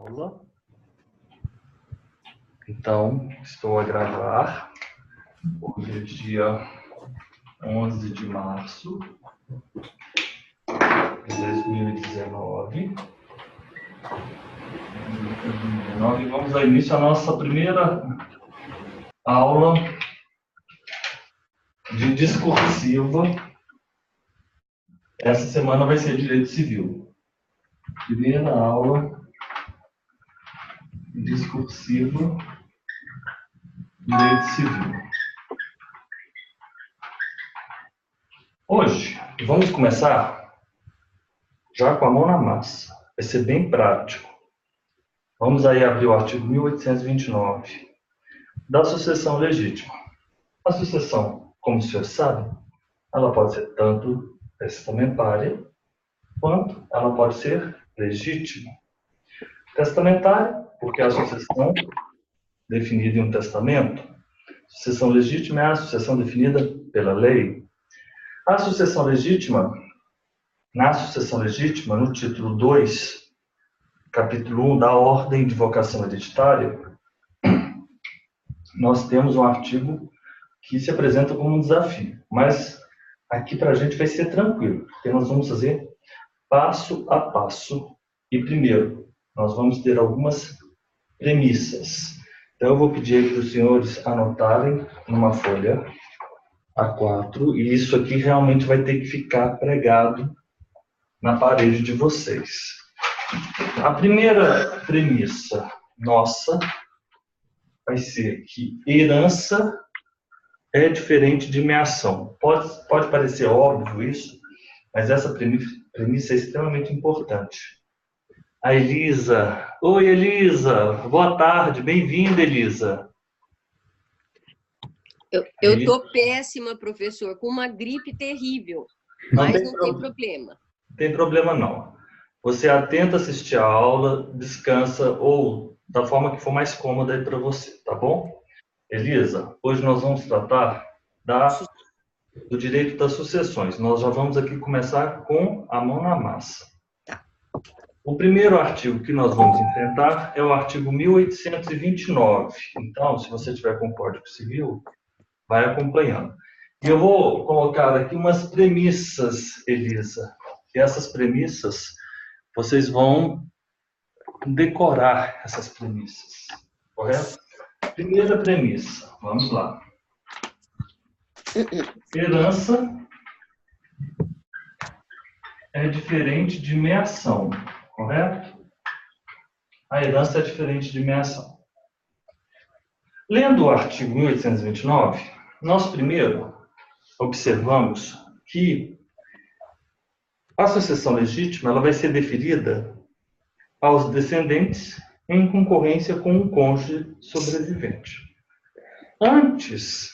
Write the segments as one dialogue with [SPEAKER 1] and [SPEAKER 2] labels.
[SPEAKER 1] Aula. Então, estou a gravar. Hoje é dia 11 de março de 2019. Vamos dar início à nossa primeira aula de discursiva. Essa semana vai ser Direito Civil. Primeira aula discursiva, Direito Civil. Hoje, vamos começar já com a mão na massa. Vai ser bem prático. Vamos aí abrir o artigo 1829 da sucessão legítima. A sucessão, como o senhor sabe, ela pode ser tanto testamentária, quanto ela pode ser legítima. Testamentária, porque é a sucessão definida em um testamento. Sucessão legítima é a sucessão definida pela lei. A sucessão legítima, na sucessão legítima, no título 2, capítulo 1 da Ordem de Vocação Hereditária, nós temos um artigo que se apresenta como um desafio. Mas aqui para a gente vai ser tranquilo, porque nós vamos fazer passo a passo. E primeiro, nós vamos ter algumas premissas. Então eu vou pedir para os senhores anotarem numa folha A4, e isso aqui realmente vai ter que ficar pregado na parede de vocês. A primeira premissa nossa vai ser que herança é diferente de meação. Pode parecer óbvio isso, mas essa premissa é extremamente importante. A Elisa. Oi, Elisa. Boa tarde. Bem-vinda, Elisa.
[SPEAKER 2] Eu estou péssima, professor, com uma gripe terrível, mas não tem problema.
[SPEAKER 1] Não tem problema, não. Você atenta a assistir a aula, descansa ou da forma que for mais cômoda aí para você, tá bom? Elisa, hoje nós vamos tratar do direito das sucessões. Nós já vamos aqui começar com a mão na massa.
[SPEAKER 2] Tá.
[SPEAKER 1] O primeiro artigo que nós vamos enfrentar é o artigo 1829. Então, se você tiver com o Código Civil, vai acompanhando. E eu vou colocar aqui umas premissas, Elisa. E essas premissas, vocês vão decorar essas premissas, correto? Primeira premissa, vamos lá. Herança é diferente de meação, correto? A herança é diferente de meação. Lendo o artigo 1829, nós primeiro observamos que a sucessão legítima ela vai ser deferida aos descendentes em concorrência com o cônjuge sobrevivente. Antes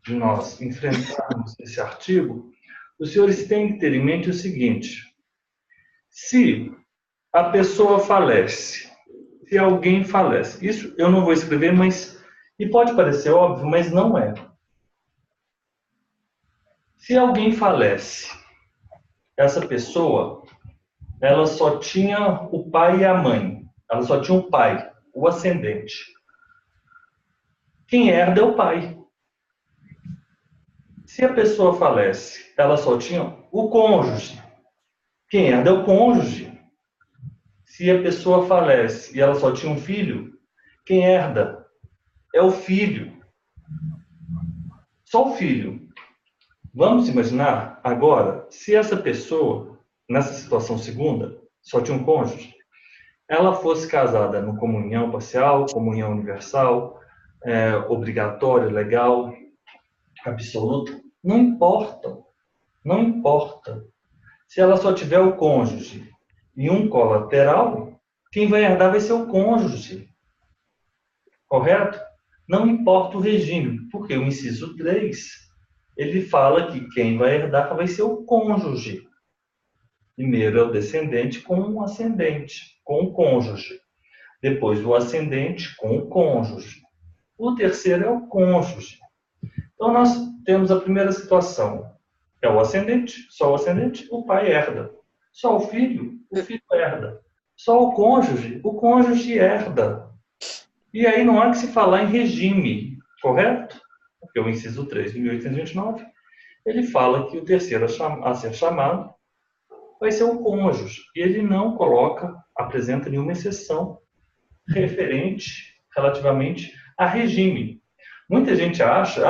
[SPEAKER 1] de nós enfrentarmos esse artigo, os senhores têm que ter em mente o seguinte: se a pessoa falece, se alguém falece, isso eu não vou escrever, mas e pode parecer óbvio, mas não é. Se alguém falece, essa pessoa, ela só tinha o pai e a mãe. Ela só tinha o pai, o ascendente. Quem herda é o pai. Se a pessoa falece, ela só tinha o cônjuge. Quem herda é o cônjuge. Se a pessoa falece e ela só tinha um filho, quem herda é o filho. Só o filho. Vamos imaginar agora, se essa pessoa, nessa situação segunda, só tinha um cônjuge, ela fosse casada no comunhão parcial, comunhão universal, obrigatório, legal, absoluta, não importa. Não importa. Se ela só tiver o cônjuge e um colateral, quem vai herdar vai ser o cônjuge. Correto? Não importa o regime, porque o inciso 3, ele fala que quem vai herdar vai ser o cônjuge. Primeiro é o descendente com o ascendente, com o cônjuge. Depois o ascendente com o cônjuge. O terceiro é o cônjuge. Então nós temos a primeira situação. É o ascendente, só o ascendente, o pai herda. Só o filho herda. Só o cônjuge herda. E aí não há que se falar em regime, correto? Porque o inciso 3 de 1829, ele fala que o terceiro a ser chamado vai ser o cônjuge. E ele não apresenta nenhuma exceção relativamente a regime. Muita gente acha,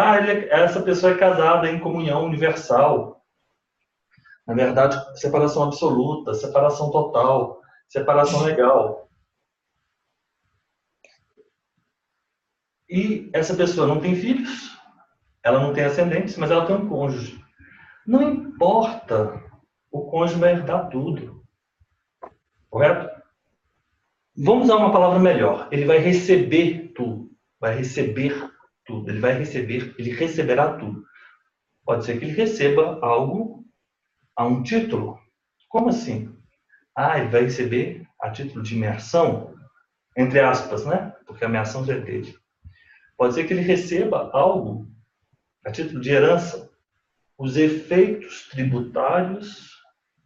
[SPEAKER 1] essa pessoa é casada em comunhão universal. Na verdade, separação absoluta, separação total, separação legal. E essa pessoa não tem filhos, ela não tem ascendentes, mas ela tem um cônjuge. Não importa, o cônjuge vai herdar tudo. Correto? Vamos usar uma palavra melhor. Ele vai receber tudo. Vai receber tudo. Ele receberá tudo. Pode ser que ele receba algo a um título. Como assim? Ele vai receber a título de imersão, entre aspas, né? Porque a imersão já é dele. Pode ser que ele receba algo a título de herança. Os efeitos tributários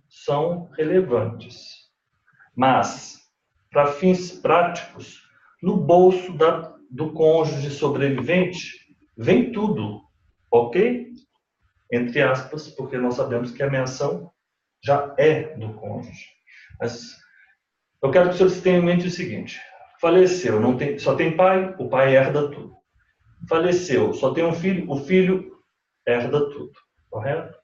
[SPEAKER 1] são relevantes. Mas, para fins práticos, no bolso do cônjuge sobrevivente, vem tudo, ok? Entre aspas, porque nós sabemos que a meação já é do cônjuge. Mas eu quero que os senhores tenham em mente o seguinte: faleceu, só tem pai, o pai herda tudo. Faleceu, só tem um filho, o filho herda tudo, correto?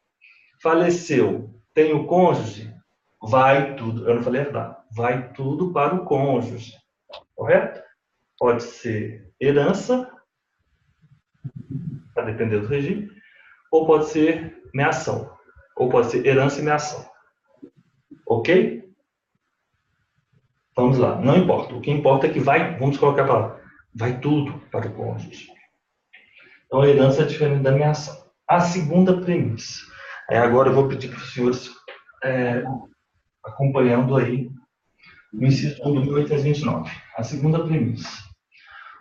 [SPEAKER 1] Faleceu, tem o cônjuge, vai tudo, eu não falei herdar, vai tudo para o cônjuge, correto? Pode ser herança, a depender do regime, ou pode ser meação, ou pode ser herança e meação. Ok? Vamos lá, não importa. O que importa é que vamos colocar a palavra, vai tudo para o cônjuge. Então, a herança é diferente da meação. A segunda premissa. Agora eu vou pedir para os senhores acompanhando aí o inciso 1 do 1829. A segunda premissa.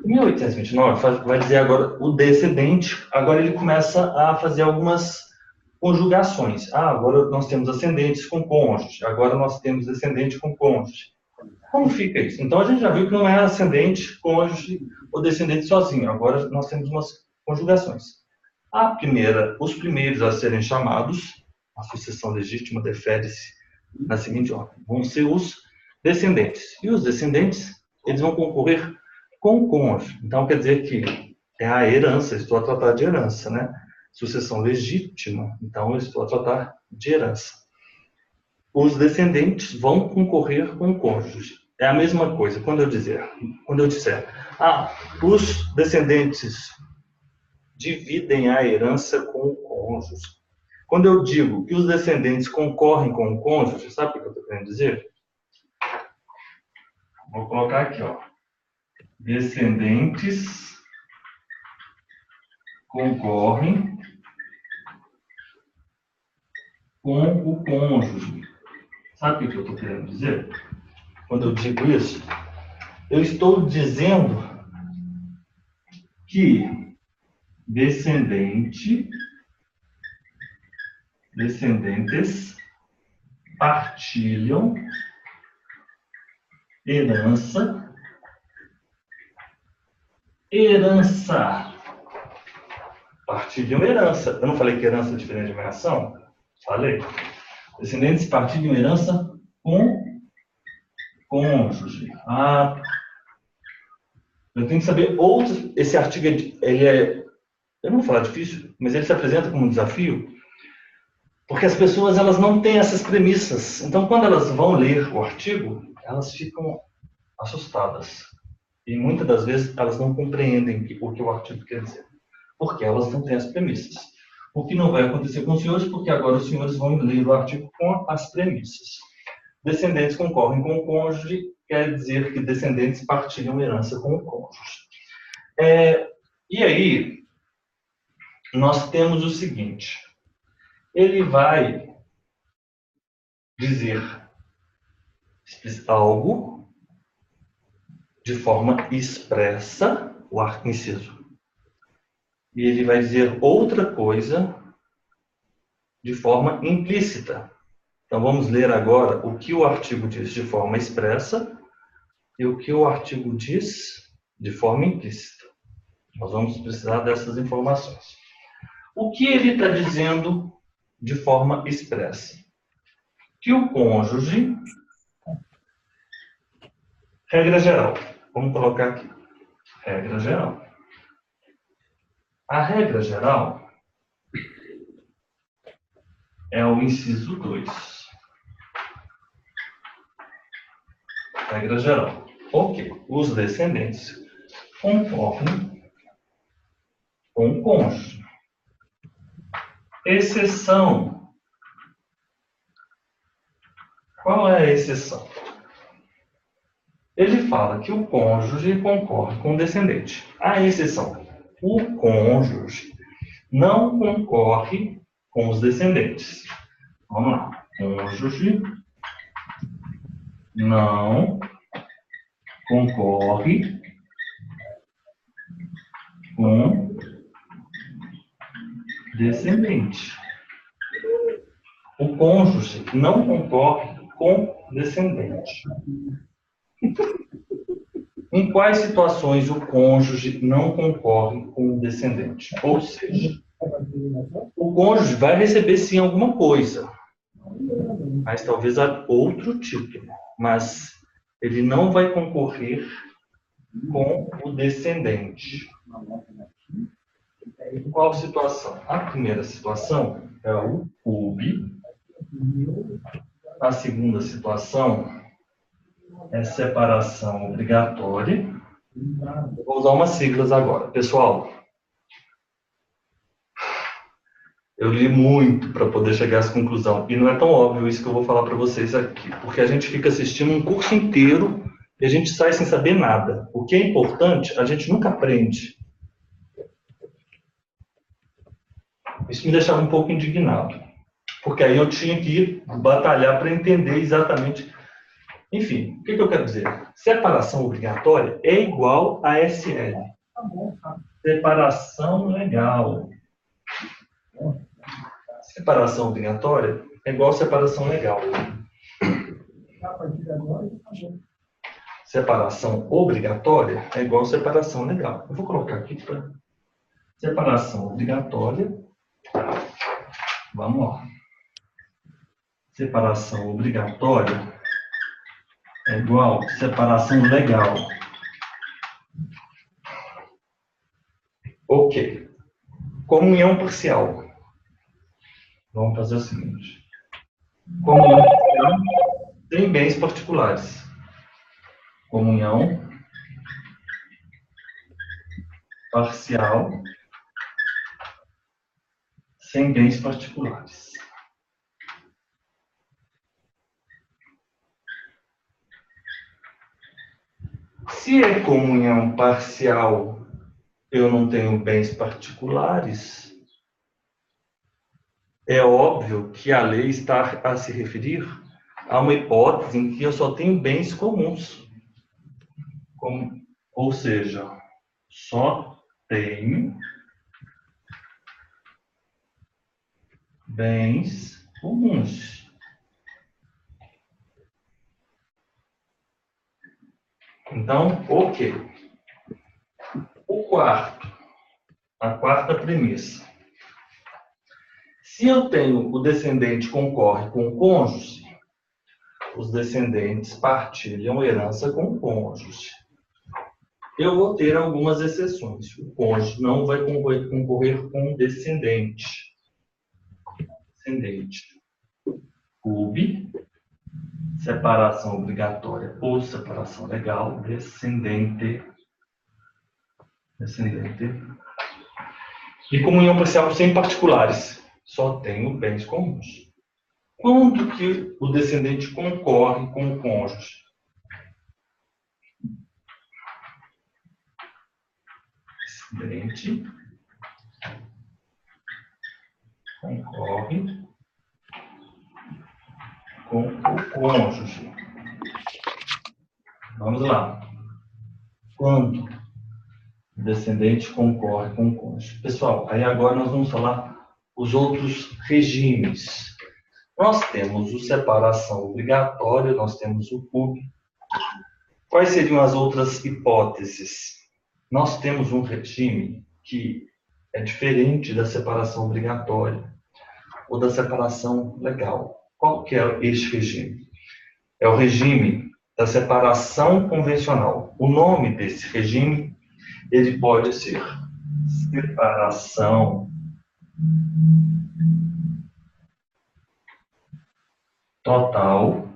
[SPEAKER 1] O 1829 vai dizer agora o descendente, agora ele começa a fazer algumas conjugações. Agora nós temos ascendentes com cônjuge, agora nós temos descendente com cônjuge. Como fica isso? Então a gente já viu que não é ascendente, cônjuge ou descendente sozinho. Agora nós temos umas conjugações. Os primeiros a serem chamados, a sucessão legítima defere-se na seguinte ordem: vão ser os descendentes. E os descendentes, eles vão concorrer com o cônjuge. Então quer dizer que é a herança, estou a tratar de herança, né? Sucessão legítima, então eu estou a tratar de herança. Os descendentes vão concorrer com o cônjuge. É a mesma coisa quando eu disser, os descendentes dividem a herança com o cônjuge. Quando eu digo que os descendentes concorrem com o cônjuge, sabe o que eu estou querendo dizer? Vou colocar aqui, ó. Descendentes concorrem com o cônjuge. Sabe o que eu estou querendo dizer? Quando eu digo isso, eu estou dizendo que descendentes partilham herança. Partilham herança. Eu não falei que herança é diferente de meação? Falei. Descendentes partilham herança com cônjuge. Eu tenho que saber outros. Esse artigo, eu não vou falar difícil, mas ele se apresenta como um desafio, porque as pessoas elas não têm essas premissas. Então, quando elas vão ler o artigo, elas ficam assustadas. E muitas das vezes elas não compreendem o que o artigo quer dizer, porque elas não têm as premissas. O que não vai acontecer com os senhores, porque agora os senhores vão ler o artigo com as premissas. Descendentes concorrem com o cônjuge, quer dizer que descendentes partilham herança com o cônjuge. E aí, nós temos o seguinte: ele vai dizer algo de forma expressa, o inciso. E ele vai dizer outra coisa de forma implícita. Então, vamos ler agora o que o artigo diz de forma expressa e o que o artigo diz de forma implícita. Nós vamos precisar dessas informações. O que ele está dizendo de forma expressa? Que o cônjuge, regra geral, vamos colocar aqui, regra geral. A regra geral é o inciso 2. Regra geral. Ok. Os descendentes concorrem com o cônjuge. Exceção. Qual é a exceção? Ele fala que o cônjuge concorre com o descendente. A exceção. O cônjuge não concorre com os descendentes. Vamos lá. Cônjuge não concorre com descendente. O cônjuge não concorre com descendente. Em quais situações o cônjuge não concorre com o descendente? Ou seja, o cônjuge vai receber sim alguma coisa, mas talvez a outro título, mas ele não vai concorrer com o descendente. Qual situação? A primeira situação é o CUB. A segunda situação é separação obrigatória. Vou usar umas siglas agora. Pessoal, eu li muito para poder chegar a essa conclusão. E não é tão óbvio isso que eu vou falar para vocês aqui. Porque a gente fica assistindo um curso inteiro e a gente sai sem saber nada. O que é importante, a gente nunca aprende. Isso me deixava um pouco indignado. Porque aí eu tinha que batalhar para entender exatamente. Enfim, o que eu quero dizer? Separação obrigatória é igual a SL. Separação legal. Separação obrigatória é igual a separação legal. Separação obrigatória é igual a separação legal. Eu vou colocar aqui para separação obrigatória. Vamos lá. Separação obrigatória é igual a separação legal. Ok. Comunhão parcial. Vamos fazer o seguinte. Comunhão parcial sem bens particulares. Comunhão parcial sem bens particulares. Se é comunhão parcial, eu não tenho bens particulares, é óbvio que a lei está a se referir a uma hipótese em que eu só tenho bens comuns. Ou seja, só tenho bens comuns. Então, ok. A quarta premissa. Se eu tenho o descendente concorre com o cônjuge, os descendentes partilham herança com o cônjuge. Eu vou ter algumas exceções. O cônjuge não vai concorrer com o descendente. Descendente. CUB. Separação obrigatória ou separação legal. Descendente. E comunhão parcial sem particulares. Só tenho bens comuns. Quando que o descendente concorre com o cônjuge? Descendente concorre com o cônjuge. Vamos lá. Quando o descendente concorre com o cônjuge. Pessoal, aí agora nós vamos falar os outros regimes. Nós temos o separação obrigatória, nós temos o PUB. Quais seriam as outras hipóteses? Nós temos um regime que é diferente da separação obrigatória ou da separação legal. Qual que é este regime? É o regime da separação convencional. O nome desse regime, ele pode ser separação total,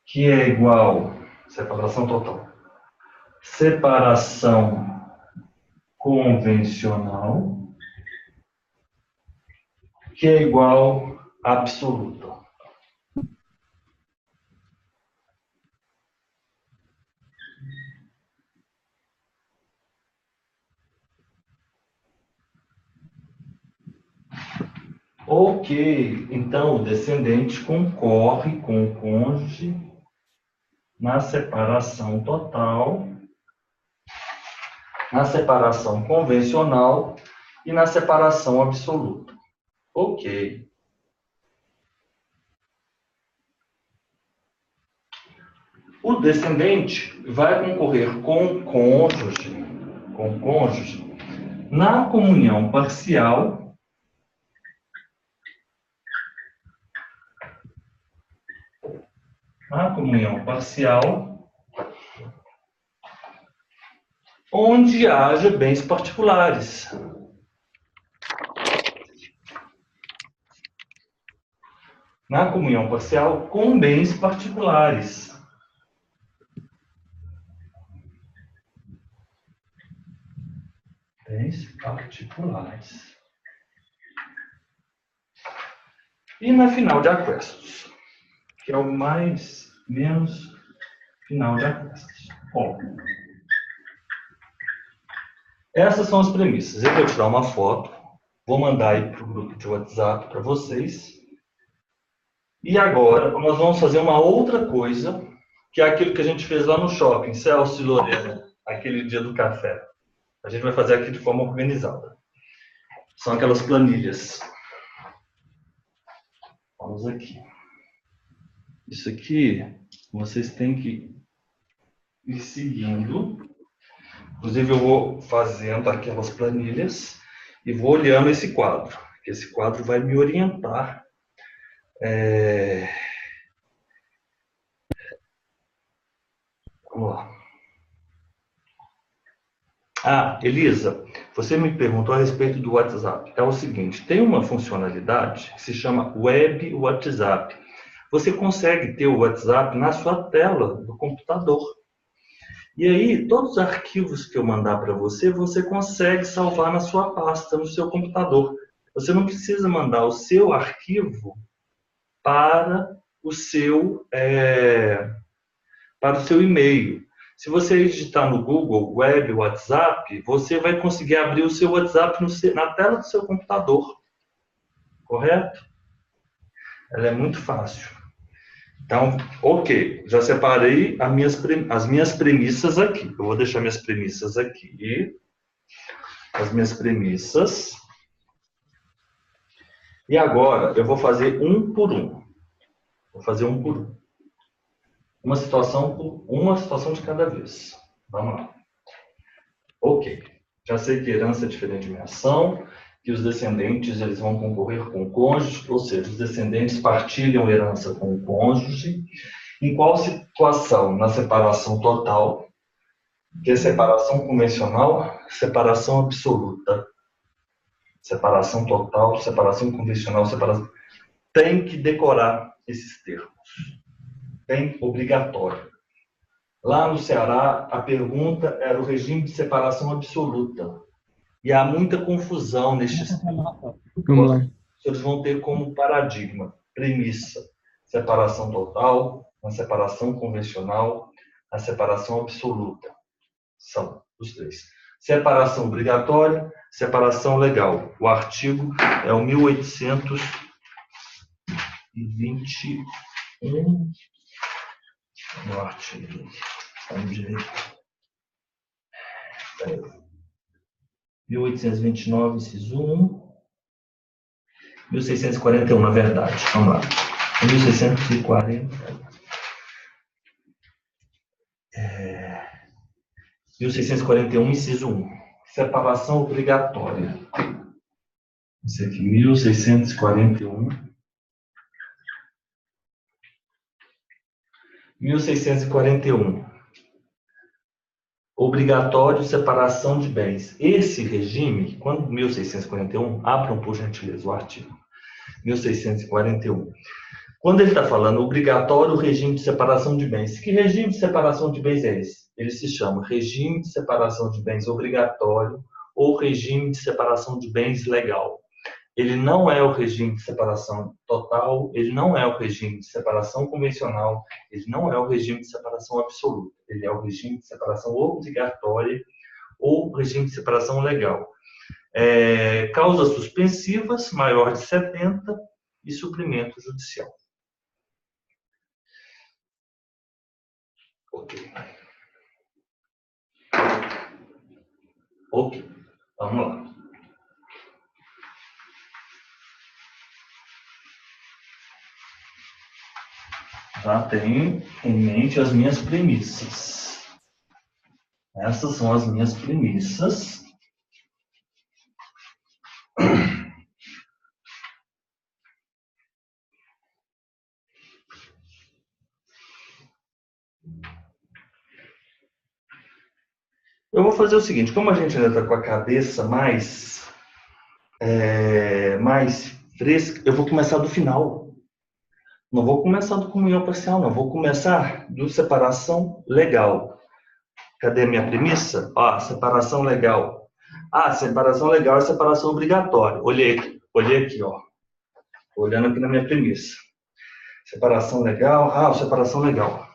[SPEAKER 1] que é igual separação total, separação convencional, que é igual absoluta. Ok, então o descendente concorre com o cônjuge na separação total, na separação convencional e na separação absoluta. Ok. O descendente vai concorrer com o cônjuge na comunhão parcial onde haja bens particulares. Na comunhão parcial com bens particulares. Bens particulares. E na final de aquestos, que é o mais menos final de aquestos. Bom, essas são as premissas. Eu vou tirar uma foto, vou mandar aí para o grupo de WhatsApp para vocês. E agora nós vamos fazer uma outra coisa, que é aquilo que a gente fez lá no shopping, Celso e Lorena, aquele dia do café. A gente vai fazer aqui de forma organizada. São aquelas planilhas. Vamos aqui. Isso aqui, vocês têm que ir seguindo. Inclusive, eu vou fazendo aquelas planilhas e vou olhando esse quadro. Esse quadro vai me orientar. Vamos lá. Ah, Elisa, você me perguntou a respeito do WhatsApp. É o seguinte, tem uma funcionalidade que se chama Web WhatsApp. Você consegue ter o WhatsApp na sua tela do computador. E aí, todos os arquivos que eu mandar para você, você consegue salvar na sua pasta, no seu computador. Você não precisa mandar o seu arquivo para o seu e-mail. Se você digitar no Google Web WhatsApp, você vai conseguir abrir o seu WhatsApp na tela do seu computador. Correto? Ela é muito fácil. Então, ok, já separei as minhas premissas aqui. Eu vou deixar minhas premissas aqui. As minhas premissas. E agora eu vou fazer um por um. Vou fazer um por um. Uma situação de cada vez. Vamos lá. Ok. Já sei que herança é diferente de meação, que os descendentes eles vão concorrer com o cônjuge, ou seja, os descendentes partilham herança com o cônjuge. Em qual situação? Na separação total, que é separação convencional, separação absoluta. Separação total, separação convencional, separação... Tem que decorar esses termos. Tem obrigatório. Lá no Ceará, a pergunta era o regime de separação absoluta. E há muita confusão nestes termos. Eles vão ter como paradigma, premissa, separação total, a separação convencional, a separação absoluta. São os três. Separação obrigatória, separação legal. O artigo é o 1821. No artigo. Onde? 1829, inciso 1. 1641, na verdade. Vamos lá. 1640. 1641, inciso 1. Separação obrigatória. Esse aqui, 1641. 1641. Obrigatório separação de bens. Esse regime, quando 1641, abram por gentileza o artigo. 1641. Quando ele está falando obrigatório regime de separação de bens, que regime de separação de bens é esse? Ele se chama regime de separação de bens obrigatório ou regime de separação de bens legal. Ele não é o regime de separação total, ele não é o regime de separação convencional, ele não é o regime de separação absoluta. Ele é o regime de separação obrigatória ou regime de separação legal. Causas suspensivas, maior de 70 e suprimento judicial. Ok, vamos lá. Já tenho em mente as minhas premissas. Essas são as minhas premissas. Eu vou fazer o seguinte, como a gente ainda está com a cabeça mais fresca, eu vou começar do final. Não vou começar do comunhão parcial, não. Vou começar do separação legal. Cadê a minha premissa? Separação legal. Separação legal é separação obrigatória. Olhei aqui, ó. Tô olhando aqui na minha premissa. Separação legal. Separação legal.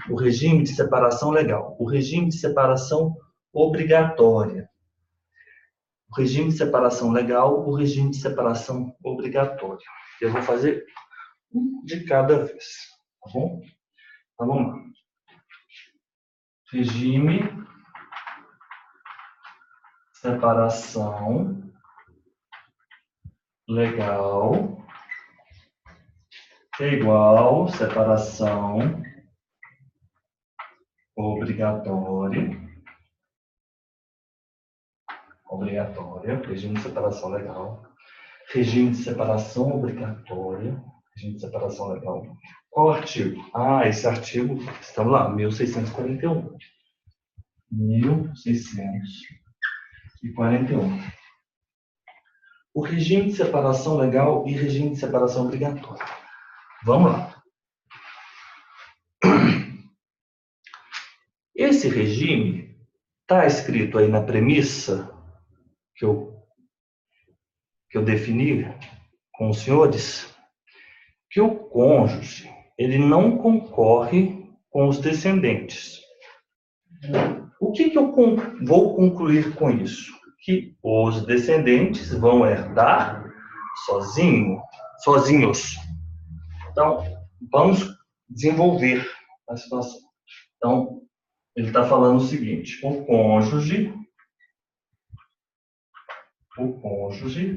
[SPEAKER 1] O regime de separação legal. O regime de separação obrigatória. O regime de separação legal, o regime de separação obrigatória. Eu vou fazer um de cada vez, tá bom? Então, vamos lá. Regime, separação legal é igual separação obrigatória. Regime de separação legal. Regime de separação obrigatória. Regime de separação legal. Qual artigo? Esse artigo, estamos lá, 1641. 1641. O regime de separação legal e regime de separação obrigatória. Vamos lá. Esse regime está escrito aí na premissa que eu defini com os senhores, que o cônjuge ele não concorre com os descendentes. O que eu vou concluir com isso? Que os descendentes vão herdar sozinhos. Então, vamos desenvolver a situação. Então, ele está falando o seguinte: o cônjuge,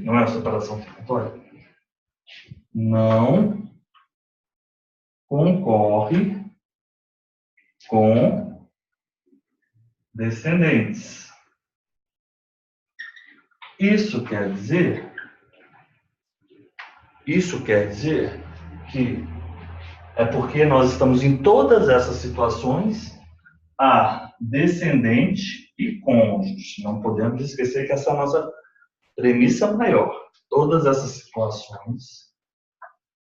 [SPEAKER 1] não é a separação obrigatória, não concorre com descendentes. Isso quer dizer que é porque nós estamos em todas essas situações a descendente e cônjuge. Não podemos esquecer que essa é a nossa premissa maior. Todas essas situações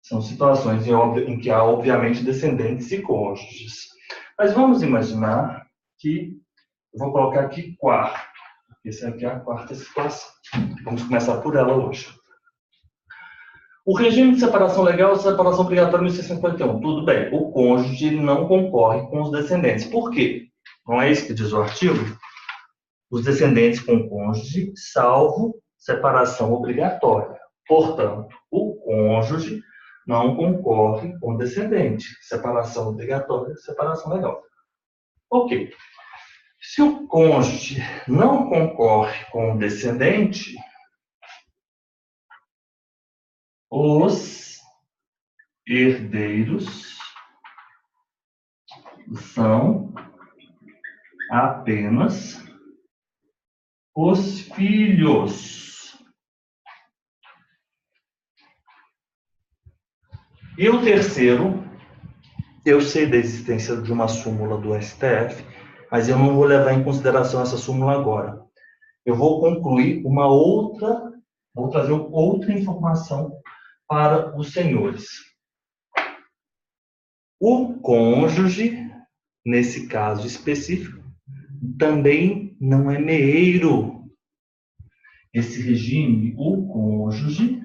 [SPEAKER 1] são situações em que há, obviamente, descendentes e cônjuges. Mas vamos imaginar que eu vou colocar aqui quarto. Essa aqui é a quarta situação. Vamos começar por ela hoje. O regime de separação legal é separação obrigatória 1651. Tudo bem, o cônjuge não concorre com os descendentes. Por quê? Não é isso que diz o artigo? Os descendentes com o cônjuge, salvo separação obrigatória. Portanto, o cônjuge não concorre com o descendente. Separação obrigatória, separação legal. Ok. Se o cônjuge não concorre com o descendente, Os herdeiros são apenas os filhos. E o terceiro, eu sei da existência de uma súmula do STF, mas eu não vou levar em consideração essa súmula agora. Eu vou concluir vou trazer outra informação para os senhores. O cônjuge, nesse caso específico, também não é meeiro. Esse regime, o cônjuge,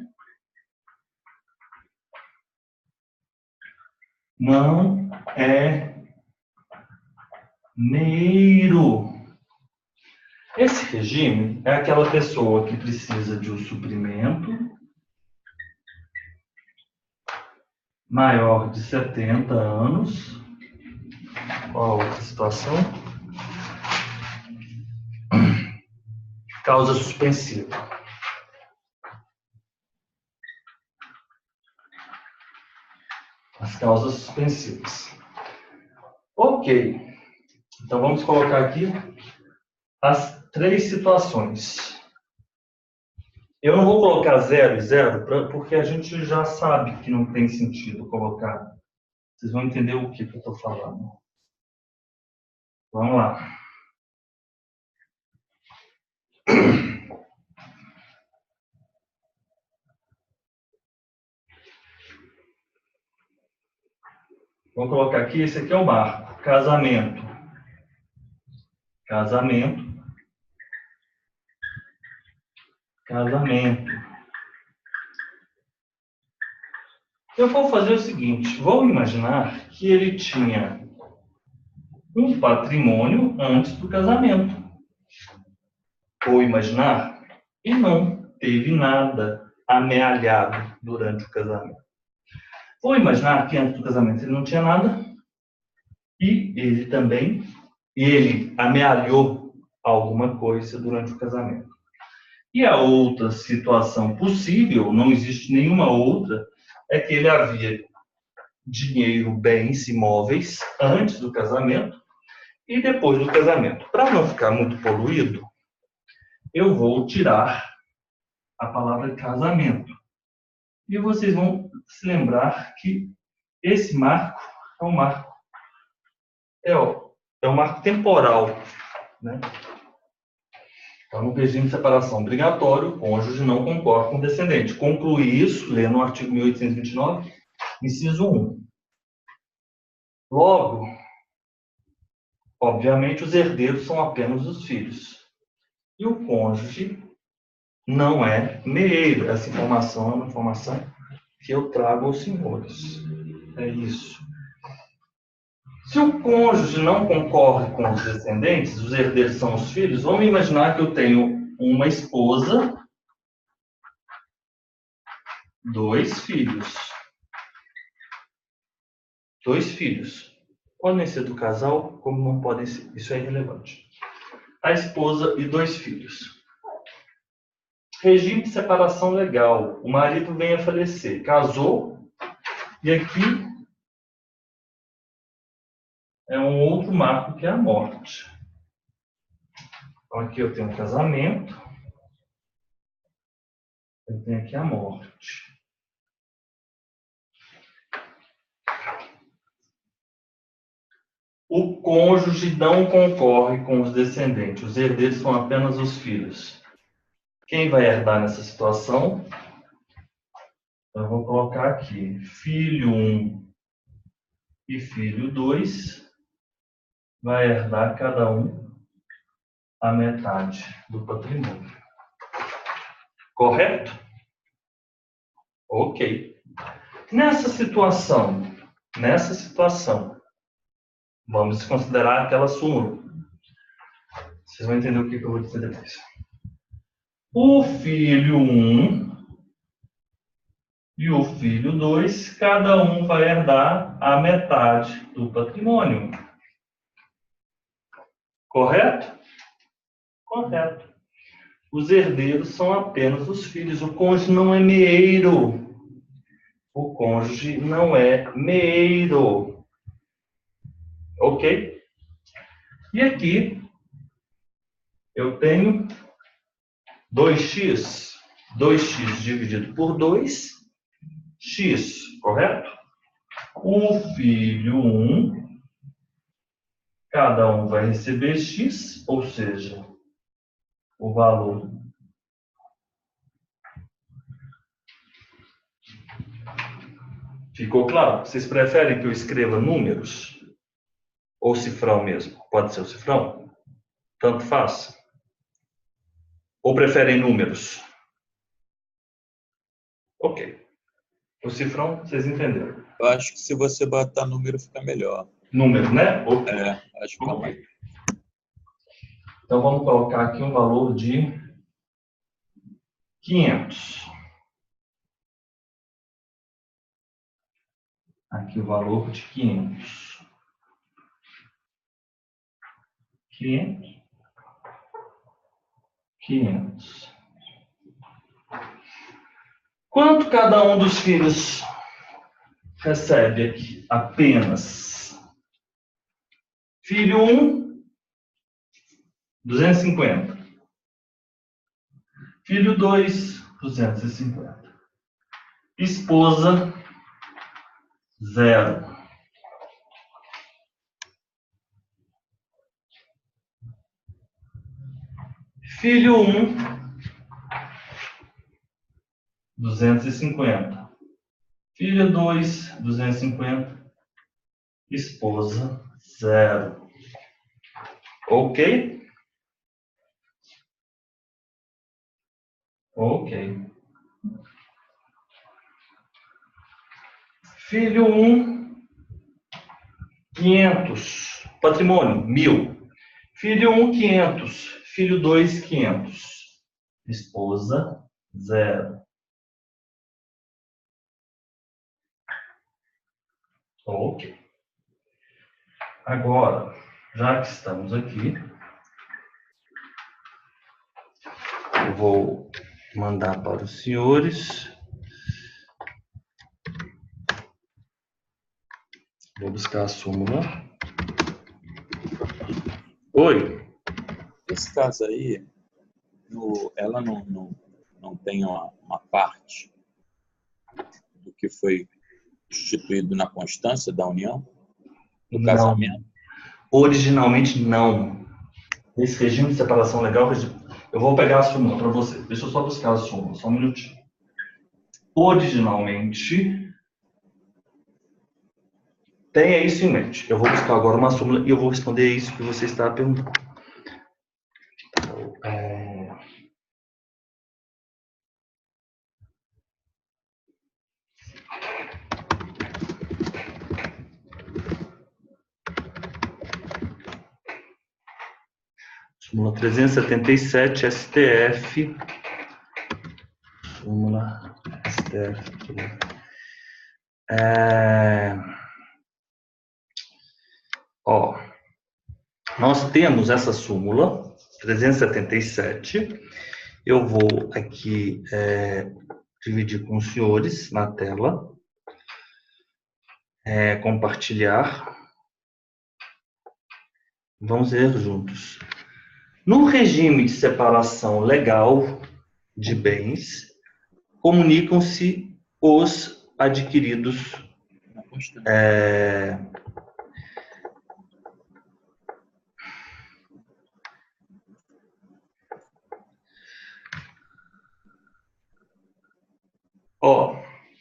[SPEAKER 1] não é meeiro. Esse regime é aquela pessoa que precisa de um suprimento maior de 70 anos. Qual a outra situação? Causa suspensiva. As causas suspensivas. Ok. Então vamos colocar aqui as 3 situações. Eu não vou colocar 0 e 0, porque a gente já sabe que não tem sentido colocar. Vocês vão entender o que eu estou falando. Vamos lá. Vamos colocar aqui, esse aqui é o marco. Casamento. Casamento. Casamento. Eu vou fazer o seguinte, vou imaginar que ele tinha um patrimônio antes do casamento. Vou imaginar e não teve nada amealhado durante o casamento. Vou imaginar que antes do casamento ele não tinha nada e ele amealhou alguma coisa durante o casamento. E a outra situação possível, não existe nenhuma outra, é que ele havia dinheiro, bens, imóveis antes do casamento e depois do casamento. Para não ficar muito poluído, eu vou tirar a palavra casamento. E vocês vão se lembrar que esse marco é um marco, é um marco temporal, né? Então, no regime de separação obrigatório, o cônjuge não concorre com o descendente. Conclui isso, lê no artigo 1829, inciso 1. Logo, obviamente, os herdeiros são apenas os filhos. E o cônjuge não é meeiro. Essa informação é uma informação que eu trago aos senhores. É isso. Se o cônjuge não concorre com os descendentes, os herdeiros são os filhos, vamos imaginar que eu tenho uma esposa, 2 filhos. 2 filhos. Podem ser do casal, como não podem ser. Isso é irrelevante. A esposa e 2 filhos. Regime de separação legal. O marido vem a falecer. Casou. E aqui é um outro marco que é a morte. Então aqui eu tenho um casamento. Eu tenho aqui a morte. O cônjuge não concorre com os descendentes. Os herdeiros são apenas os filhos. Quem vai herdar nessa situação? Eu vou colocar aqui. Filho 1 e filho 2 vai herdar cada um a metade do patrimônio. Correto? Ok. Nessa situação, vamos considerar aquela súmula. Vocês vão entender o que eu vou dizer depois. O filho 1 e o filho 2, cada um vai herdar a metade do patrimônio. Correto? Correto. Os herdeiros são apenas os filhos. O cônjuge não é meeiro. o cônjuge não é meiro. Ok? E aqui eu tenho 2x. 2x dividido por 2, x, correto? O filho 1, cada um vai receber x, ou seja, o valor ficou claro? Vocês preferem que eu escreva números? Ou cifrão mesmo? Pode ser o cifrão? Tanto faz. Ou preferem números? Ok. O cifrão, vocês entenderam.
[SPEAKER 3] Eu acho que se você botar número fica melhor.
[SPEAKER 1] Número, né? Ok.
[SPEAKER 3] Acho que fica mais.
[SPEAKER 1] Então vamos colocar aqui um valor de 500. Aqui o valor de 500. 500. Quanto cada um dos filhos recebe aqui? Apenas. Filho 1, 250. Filho 2, 250. Esposa, 0. Filho 1, 250. Filho 2, 250. Esposa, 0. Ok? Ok. Filho 1, 500. Patrimônio, 1.000. Filho 1, 500. Filho 2, 500. Esposa, 0. Ok. Agora, já que estamos aqui, eu vou mandar para os senhores. Vou buscar a súmula. Oi.
[SPEAKER 3] Nesse caso aí, ela não tem uma parte do que foi instituído na constância da união, do casamento?
[SPEAKER 1] Originalmente não. Esse regime de separação legal, eu vou pegar a súmula para você. Deixa eu só buscar a súmula, só um minutinho. Originalmente, tenha isso em mente. Eu vou buscar agora uma súmula e eu vou responder isso que você está perguntando. Súmula 377, STF. Súmula STF. Nós temos essa súmula 377. Eu vou aqui dividir com os senhores na tela. Compartilhar. Vamos ver juntos. No regime de separação legal de bens, comunicam-se os adquiridos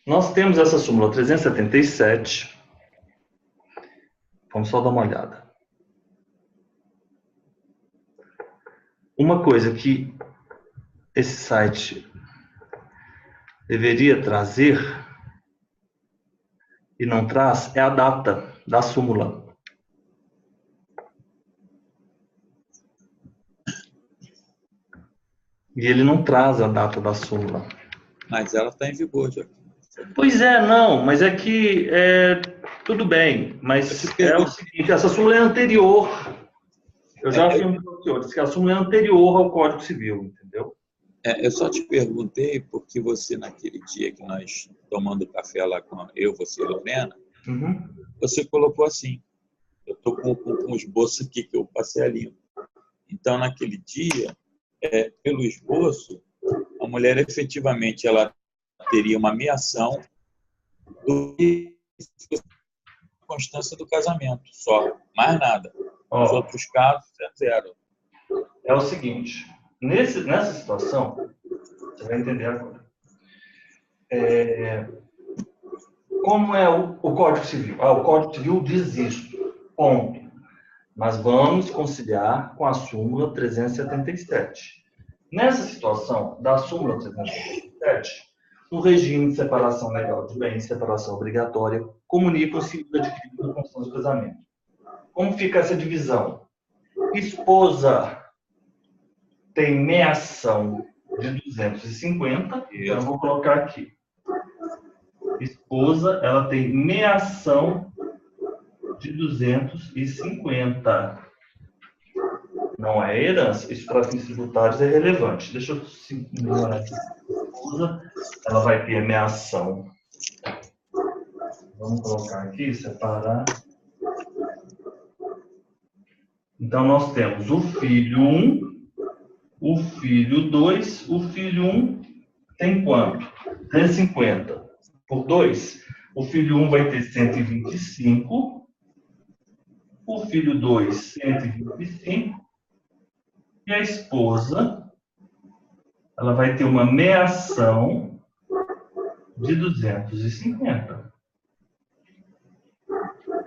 [SPEAKER 1] nós temos essa súmula 377. Vamos só dar uma olhada. Uma coisa que esse site deveria trazer e não traz é a data da súmula. E ele não traz a data da súmula.
[SPEAKER 3] Mas ela está em vigor já.
[SPEAKER 1] Pois é, não, mas é que tudo bem, mas é o seguinte, essa súmula é anterior. Eu já afirmo para os senhores que a súmula é anterior ao Código Civil, entendeu?
[SPEAKER 3] Eu só te perguntei porque você, naquele dia que nós tomando café lá com eu, você e Lorena,
[SPEAKER 1] Uhum.
[SPEAKER 3] você colocou assim, eu estou com o esboço aqui que eu passei a limpo. Então, naquele dia, pelo esboço, a mulher efetivamente ela teria uma meação do que a constância do casamento, só, mais nada. Nos
[SPEAKER 1] Ó,
[SPEAKER 3] outros casos, é zero.
[SPEAKER 1] é o seguinte, nessa situação, você vai entender agora. Como é o Código Civil? O Código Civil diz isso, ponto. Mas vamos conciliar com a súmula 377. Nessa situação da súmula 377, o regime de separação legal de bens, separação obrigatória, comunicam-se e adquirindo a constância do casamento. Como fica essa divisão? Esposa tem meação de 250, então eu vou colocar aqui. Esposa, ela tem meação de 250. Não é herança. Isso para fins tributários é relevante. Deixa eu melhorar aqui. Esposa, ela vai ter meação. Vamos colocar aqui, separar. Então, nós temos o filho 1, o filho 2, o filho 1 tem quanto? 350. Por 2, o filho 1 vai ter 125, o filho 2, 125, e a esposa, ela vai ter uma meação de 250.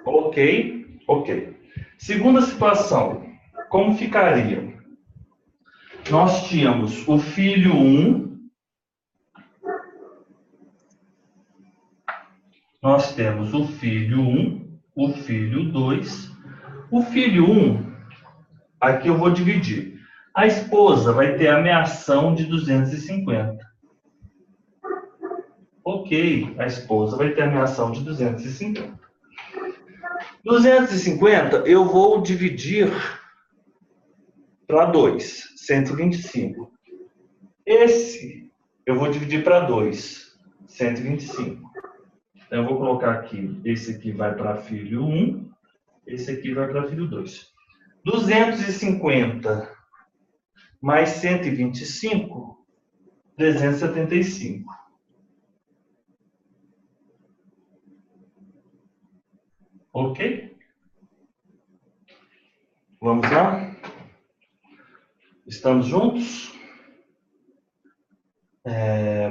[SPEAKER 1] Ok? Ok. Segunda situação, como ficaria? Nós tínhamos o filho 1, nós temos o filho 1, o filho 2, o filho 1, aqui eu vou dividir. A esposa vai ter a meação de 250. Ok, a esposa vai ter a meação de 250. 250 eu vou dividir para 2, 125. Esse eu vou dividir para 2, 125. Então, eu vou colocar aqui, esse aqui vai para filho 1, esse aqui vai para filho 2. 250 mais 125, 375. Ok? Vamos lá? Estamos juntos?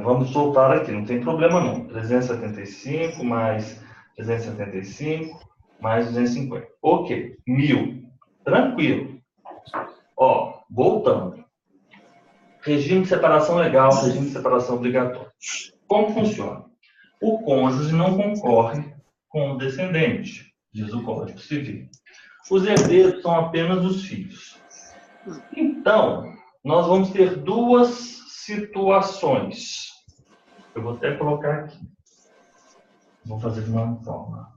[SPEAKER 1] Vamos soltar aqui, não tem problema não. 375 mais 375 mais 250. Ok, 1.000. Tranquilo. Ó, voltando. Regime de separação legal, regime de separação obrigatório. Como funciona? O cônjuge não concorre com o descendente, diz o Código Civil. Os herdeiros são apenas os filhos. Então, nós vamos ter duas situações. Eu vou até colocar aqui. Vou fazer de uma forma.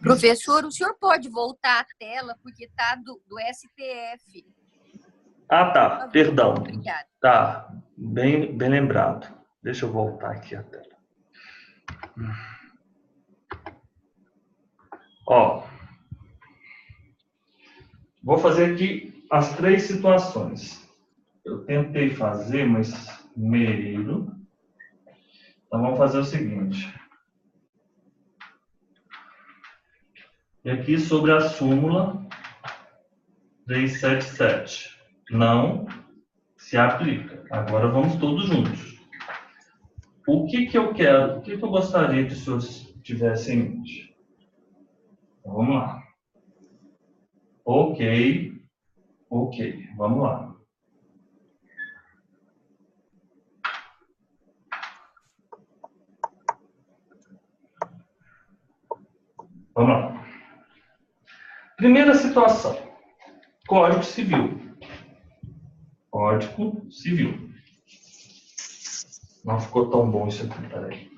[SPEAKER 2] Professor, o senhor pode voltar à tela, porque está do STF.
[SPEAKER 1] Ah, tá. Perdão.
[SPEAKER 2] Obrigada.
[SPEAKER 1] Tá. Bem lembrado. Deixa eu voltar aqui a tela. Ó. Vou fazer aqui as três situações. Eu tentei fazer, mas meio. Então, vamos fazer o seguinte. E aqui sobre a súmula 377. Não se aplica. Agora vamos todos juntos. O que eu quero, o que eu gostaria que os senhores tivessem em mente? Então, vamos lá. Ok. Vamos lá. Vamos lá. Primeira situação. Código Civil. Código Civil. Não ficou tão bom isso aqui, peraí.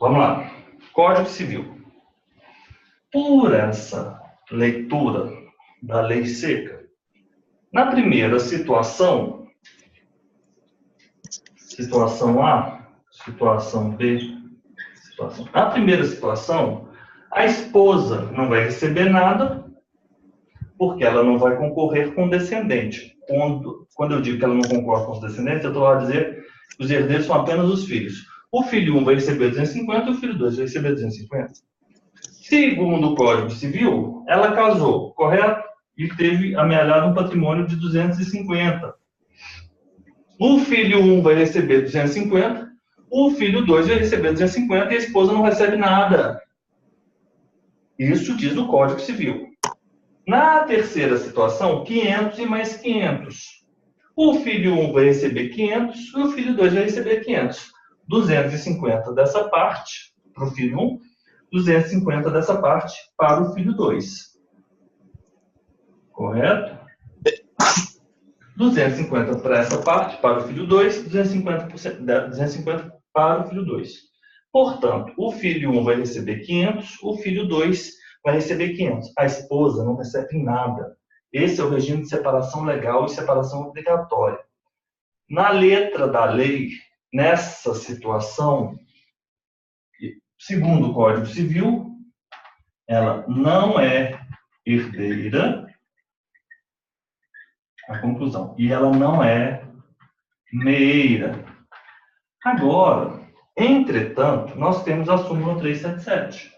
[SPEAKER 1] Vamos lá. Código Civil. Por essa leitura da lei seca, na primeira situação, situação A, situação B, situação. Na primeira situação, a esposa não vai receber nada, porque ela não vai concorrer com o descendente. Quando eu digo que ela não concorre com os descendentes, eu estou a dizer que os herdeiros são apenas os filhos. O filho 1 vai receber 250 e o filho 2 vai receber 250. Segundo o Código Civil, ela casou, correto? E teve amealhado um patrimônio de 250. O filho 1 vai receber 250, o filho 2 vai receber 250 e a esposa não recebe nada. Isso diz o Código Civil. Na terceira situação, 500 e mais 500. O filho 1 vai receber 500 e o filho 2 vai receber 500. 250 dessa parte para o filho 1, 250 dessa parte para o filho 2. Correto? 250 para essa parte, para o filho 2, 250 para o filho 2. Portanto, o filho 1 vai receber 500, o filho 2 vai receber 500. A esposa não recebe nada. Esse é o regime de separação legal e separação obrigatória. Na letra da lei, nessa situação, segundo o Código Civil, ela não é herdeira, a conclusão, e ela não é meeira. Agora, entretanto, nós temos a súmula 377.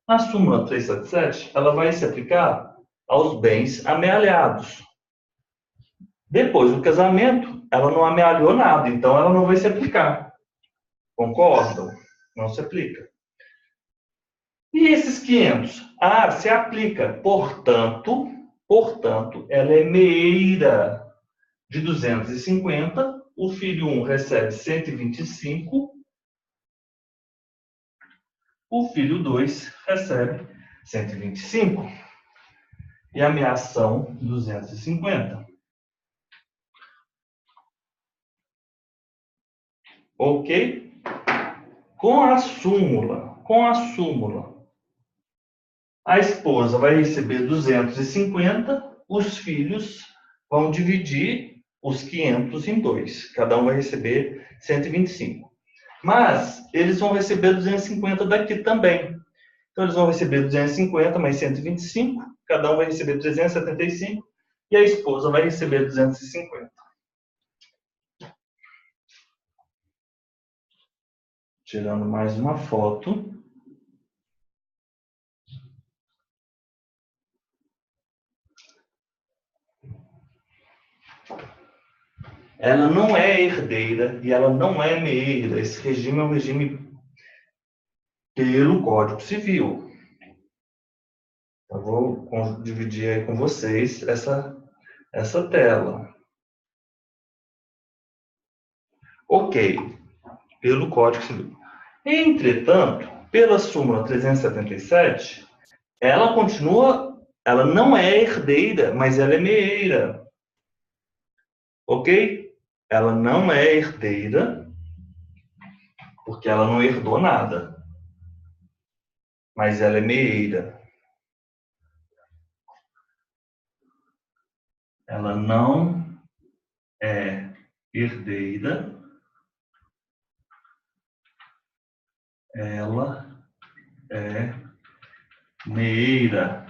[SPEAKER 1] A súmula 377, ela vai se aplicar aos bens amealhados. Depois do casamento, ela não amealhou nada, então ela não vai se aplicar. Concordam? Não se aplica. E esses 500? Ah, se aplica. Portanto, ela é meeira de 250. O filho 1 recebe 125. O filho 2 recebe 125. E a meação 250. Ok? Com a súmula, a esposa vai receber 250, os filhos vão dividir os 500 em 2. Cada um vai receber 125. Mas eles vão receber 250 daqui também. Então eles vão receber 250 mais 125, cada um vai receber 375 e a esposa vai receber 250. Tirando mais uma foto. Ela não é herdeira e ela não é meeira. Esse regime é um regime pelo Código Civil. Eu vou dividir aí com vocês essa tela. Ok, pelo Código Civil. Entretanto, pela súmula 377, ela não é herdeira, mas ela é meeira. Ok? Ela não é herdeira, porque ela não herdou nada. Mas ela é meeira. Ela não é herdeira. Ela é meeira.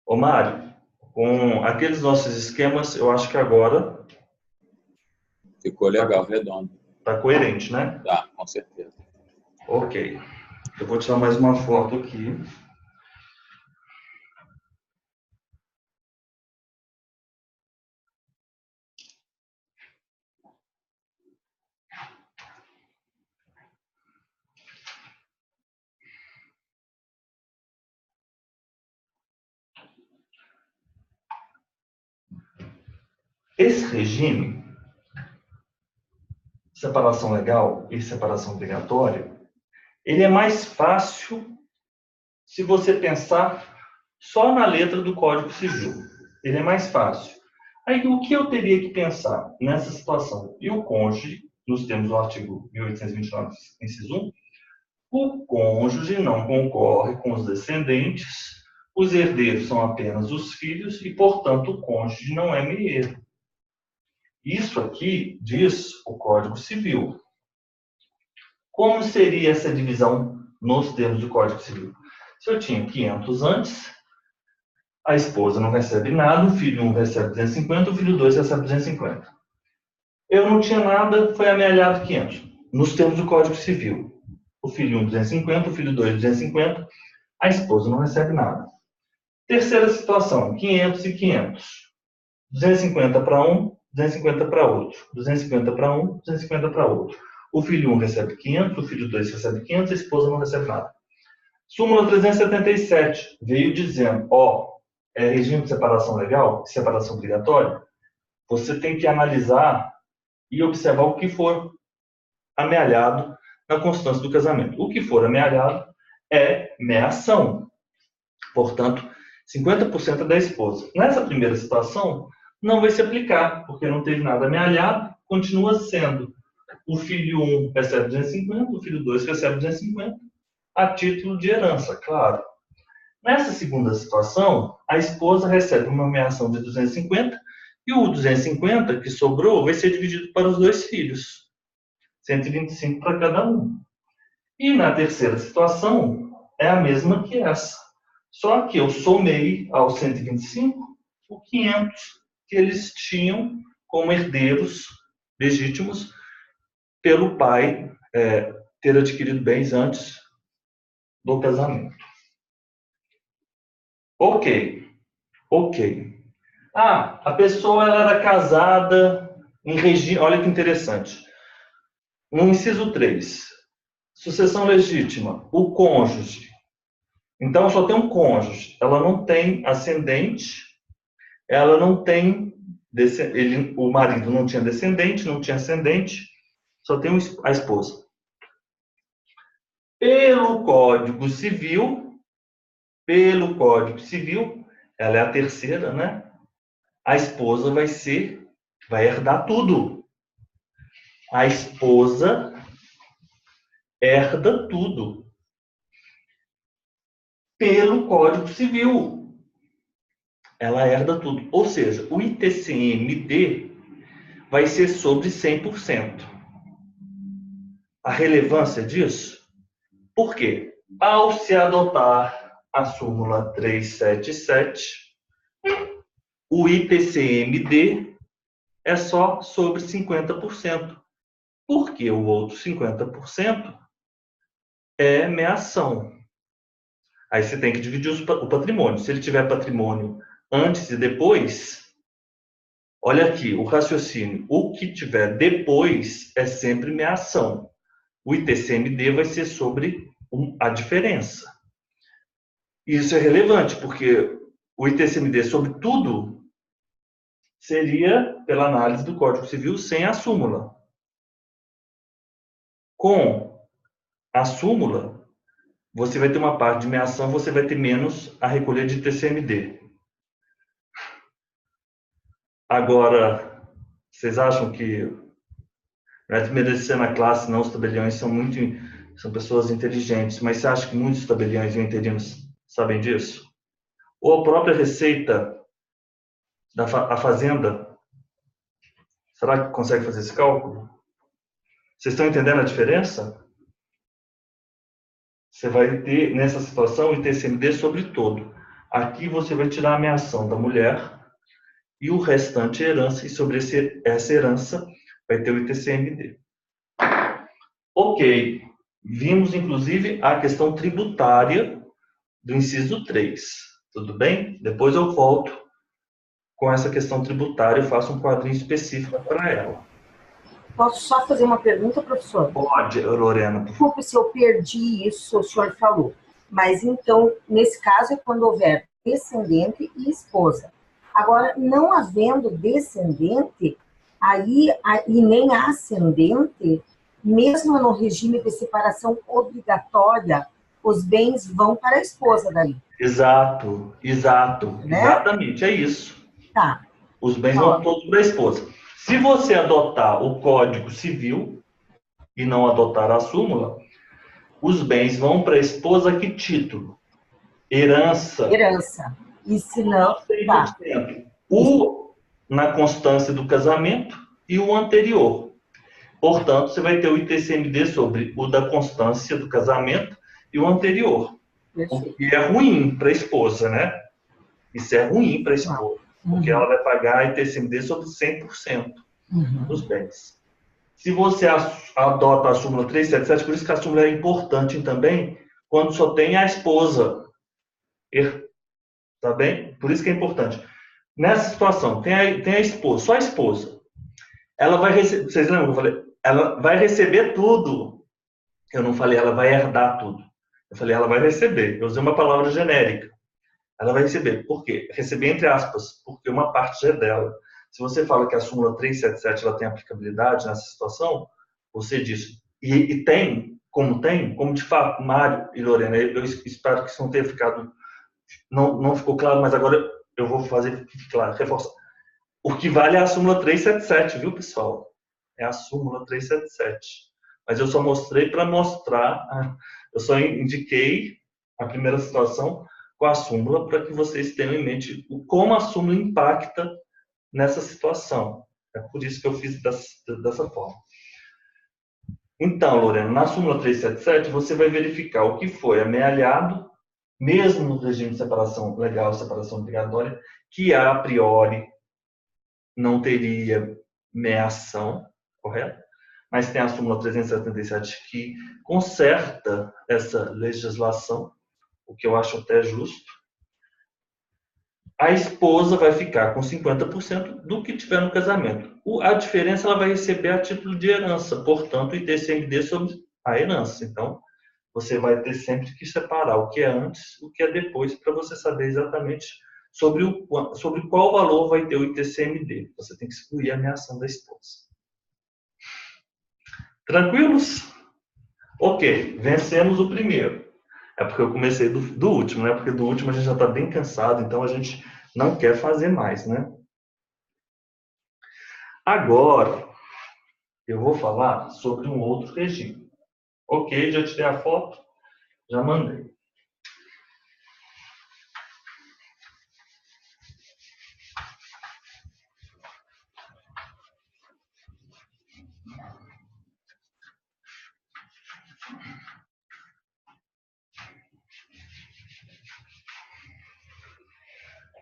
[SPEAKER 1] Ô, Mário, com aqueles nossos esquemas, eu acho que agora...
[SPEAKER 3] Ficou legal, redondo.
[SPEAKER 1] Tá coerente, né?
[SPEAKER 3] Tá, com certeza.
[SPEAKER 1] Ok. Eu vou tirar mais uma foto aqui. Esse regime, separação legal e separação obrigatória, ele é mais fácil se você pensar só na letra do Código Civil. Ele é mais fácil. Aí, o que eu teria que pensar nessa situação? E o cônjuge nos termos do artigo 1829, inciso 1, o cônjuge não concorre com os descendentes, os herdeiros são apenas os filhos e, portanto, o cônjuge não é meieiro. Isso aqui diz o Código Civil. Como seria essa divisão nos termos do Código Civil? Se eu tinha 500 antes, a esposa não recebe nada, o filho 1 recebe 250, o filho 2 recebe 250. Eu não tinha nada, foi amealhado 500. Nos termos do Código Civil, o filho 1 250, o filho 2 250, a esposa não recebe nada. Terceira situação, 500 e 500. 250 para um, 250 para outro. 250 para um, 250 para outro. O filho 1 recebe 500, o filho 2 recebe 500, a esposa não recebe nada. Súmula 377 veio dizendo, é regime de separação legal, separação obrigatória, você tem que analisar e observar o que for amealhado na constância do casamento. O que for amealhado é meação. Portanto, 50% é da esposa. Nessa primeira situação, não vai se aplicar, porque não teve nada amealhado, continua sendo o filho 1 recebe 250, o filho 2 recebe 250, a título de herança, claro. Nessa segunda situação, a esposa recebe uma meação de 250 e o 250 que sobrou vai ser dividido para os dois filhos. 125 para cada um. E na terceira situação, é a mesma que essa. Só que eu somei aos 125 o 500 que eles tinham como herdeiros legítimos pelo pai ter adquirido bens antes do casamento. Ok. A pessoa ela era casada em regime... Olha que interessante. No inciso 3, sucessão legítima, o cônjuge. Então, só tem um cônjuge. Ela não tem ascendente, ela não tem... o marido não tinha descendente, não tinha ascendente, só tem a esposa. Pelo Código Civil, ela é a terceira, né? A esposa vai herdar tudo. A esposa herda tudo. Pelo Código Civil. Ela herda tudo. Ou seja, o ITCMD vai ser sobre 100%. A relevância disso? Por quê? Ao se adotar a súmula 377, o ITCMD é só sobre 50%. Porque o outro 50% é meação. Aí você tem que dividir o patrimônio. Se ele tiver patrimônio antes e depois, olha aqui, o raciocínio. O que tiver depois é sempre meação. O ITCMD vai ser sobre a diferença. Isso é relevante, porque o ITCMD sobre tudo seria, pela análise do Código Civil, sem a súmula. Com a súmula, você vai ter uma parte de meação, você vai ter menos a recolher de ITCMD. Agora, vocês acham que não é desmerecer na classe, não, os tabeliões são pessoas inteligentes, mas você acha que muitos tabeliões e interinos sabem disso? Ou a própria Receita, a Fazenda, será que consegue fazer esse cálculo? Vocês estão entendendo a diferença? Você vai ter, nessa situação, o ITCMD sobre todo. Aqui você vai tirar a meação da mulher e o restante é herança, e sobre essa herança vai ter o ITCMD. Ok. Vimos, inclusive, a questão tributária do inciso 3. Tudo bem? Depois eu volto com essa questão tributária e faço um quadrinho específico para ela.
[SPEAKER 4] Posso só fazer uma pergunta, professor?
[SPEAKER 1] Pode, Lorena.
[SPEAKER 4] Desculpe se eu perdi isso, o senhor falou. Mas, então, nesse caso, é quando houver descendente e esposa. Agora, não havendo descendente, aí, e nem ascendente, mesmo no regime de separação obrigatória, os bens vão para a esposa daí.
[SPEAKER 1] Exato. Né? Exatamente, é isso.
[SPEAKER 4] Tá.
[SPEAKER 1] Os bens vão todos para a esposa. Se você adotar o Código Civil, e não adotar a súmula, os bens vão para a esposa a que título? Herança.
[SPEAKER 4] Herança. E se não, tá.
[SPEAKER 1] 100%. O na constância do casamento e o anterior. Portanto, você vai ter o ITCMD sobre o da constância do casamento e o anterior.
[SPEAKER 4] Perfeito.
[SPEAKER 1] O que é ruim para a esposa, né? Isso é ruim para a esposa, porque ela vai pagar ITCMD sobre 100% dos bens. Se você adota a súmula 377, por isso que a súmula é importante também, quando só tem a esposa. Tá bem? Por isso que é importante. Nessa situação, tem a esposa, só a esposa. Ela vai receber, vocês lembram que eu falei? Ela vai receber tudo. Eu não falei ela vai herdar tudo. Eu falei ela vai receber. Eu usei uma palavra genérica. Ela vai receber. Por quê? Receber entre aspas, porque uma parte já é dela. Se você fala que a súmula 377 ela tem aplicabilidade nessa situação, você diz, e tem, como de fato, Mário e Lorena, eu espero que isso não tenha ficado, não ficou claro, mas agora eu vou fazer que fique claro, reforçar. O que vale é a súmula 377, viu, pessoal? É a súmula 377. Mas eu só mostrei para mostrar, eu só indiquei a primeira situação com a súmula para que vocês tenham em mente como a súmula impacta nessa situação. É por isso que eu fiz dessa forma. Então, Lorena, na súmula 377, você vai verificar o que foi amealhado, mesmo no regime de separação legal, separação obrigatória, que a priori não teria meação, correto? Mas tem a súmula 377 que conserta essa legislação, o que eu acho até justo. A esposa vai ficar com 50% do que tiver no casamento. A diferença ela vai receber a título de herança, portanto, o ITCMD sobre a herança. Então, você vai ter sempre que separar o que é antes, o que é depois, para você saber exatamente sobre qual valor vai ter o ITCMD. Você tem que excluir a ameação da esposa. Tranquilos? Ok, vencemos o primeiro. É porque eu comecei do último, né? Porque do último a gente já está bem cansado, então a gente não quer fazer mais, né? Agora, eu vou falar sobre um outro regime. Ok, já tirei a foto, já mandei.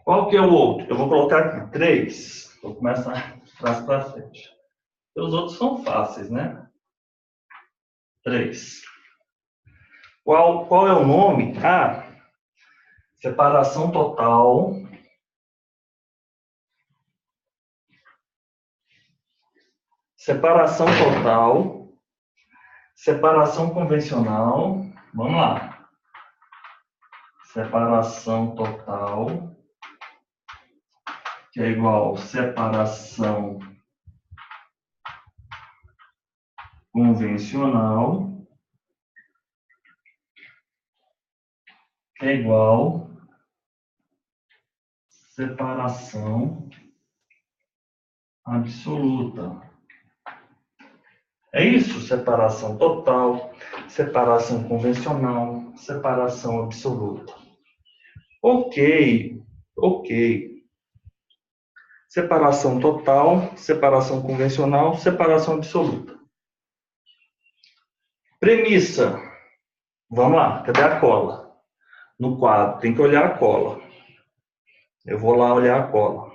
[SPEAKER 1] Qual que é o outro? Eu vou colocar aqui 3. Vou começar de trás para frente. Os outros são fáceis, né? 3. Qual é o nome? Separação total. Separação total. Separação convencional. Vamos lá. Separação total, que é igual separação convencional, que é igual separação absoluta. É isso, separação total, separação convencional, separação absoluta. Ok. Separação total, separação convencional, separação absoluta. Premissa. Vamos lá, cadê a cola? No quadro, tem que olhar a cola. Eu vou lá olhar a cola.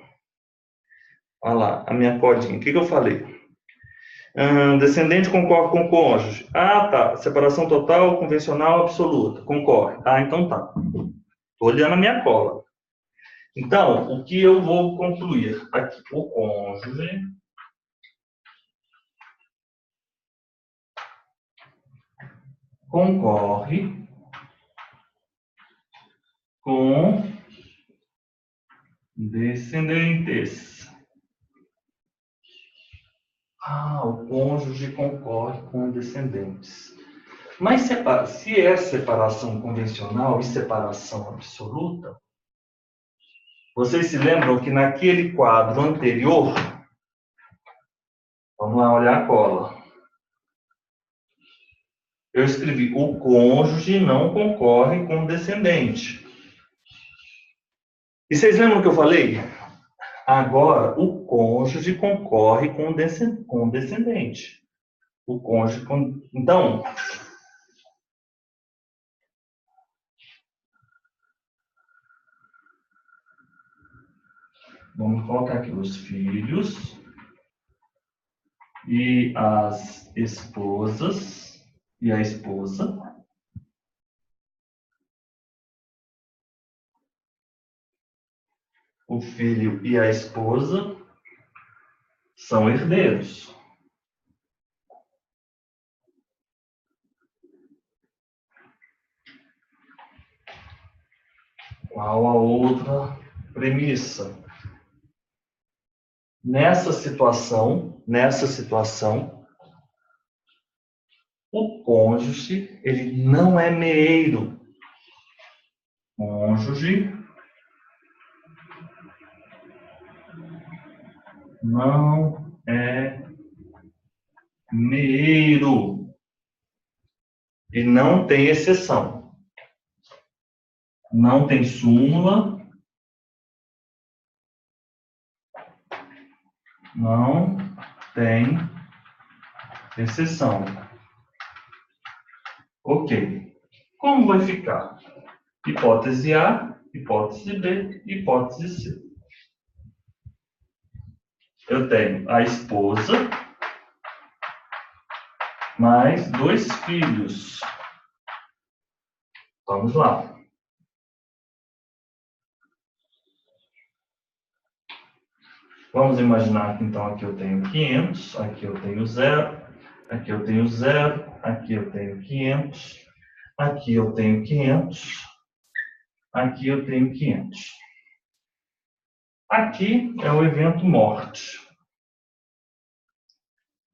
[SPEAKER 1] Olha lá, a minha colinha. O que eu falei? Descendente concorre com cônjuge. Tá. Separação total, convencional, absoluta. Concorre. Então tá. Estou olhando a minha cola. Então, o que eu vou concluir? Aqui, o cônjuge concorre com descendentes. O cônjuge concorre com descendentes. Mas se é separação convencional e separação absoluta, vocês se lembram que naquele quadro anterior, vamos lá olhar a cola. Eu escrevi: o cônjuge não concorre com o descendente. E vocês lembram o que eu falei? Agora, o cônjuge concorre com o descendente. O cônjuge... Então, vamos colocar aqui os filhos e as esposas e a esposa. O filho e a esposa são herdeiros. Qual a outra premissa? Nessa situação, o cônjuge, ele não é meeiro. Cônjuge não é meeiro. E não tem exceção. Não tem súmula. Não tem exceção. Ok. Como vai ficar? Hipótese A, hipótese B, hipótese C. Eu tenho a esposa mais 2 filhos. Vamos lá. Vamos imaginar que então aqui eu tenho 500, aqui eu tenho 0, aqui eu tenho 0, aqui eu tenho 500, aqui eu tenho 500, aqui eu tenho 500. Aqui é o evento morte.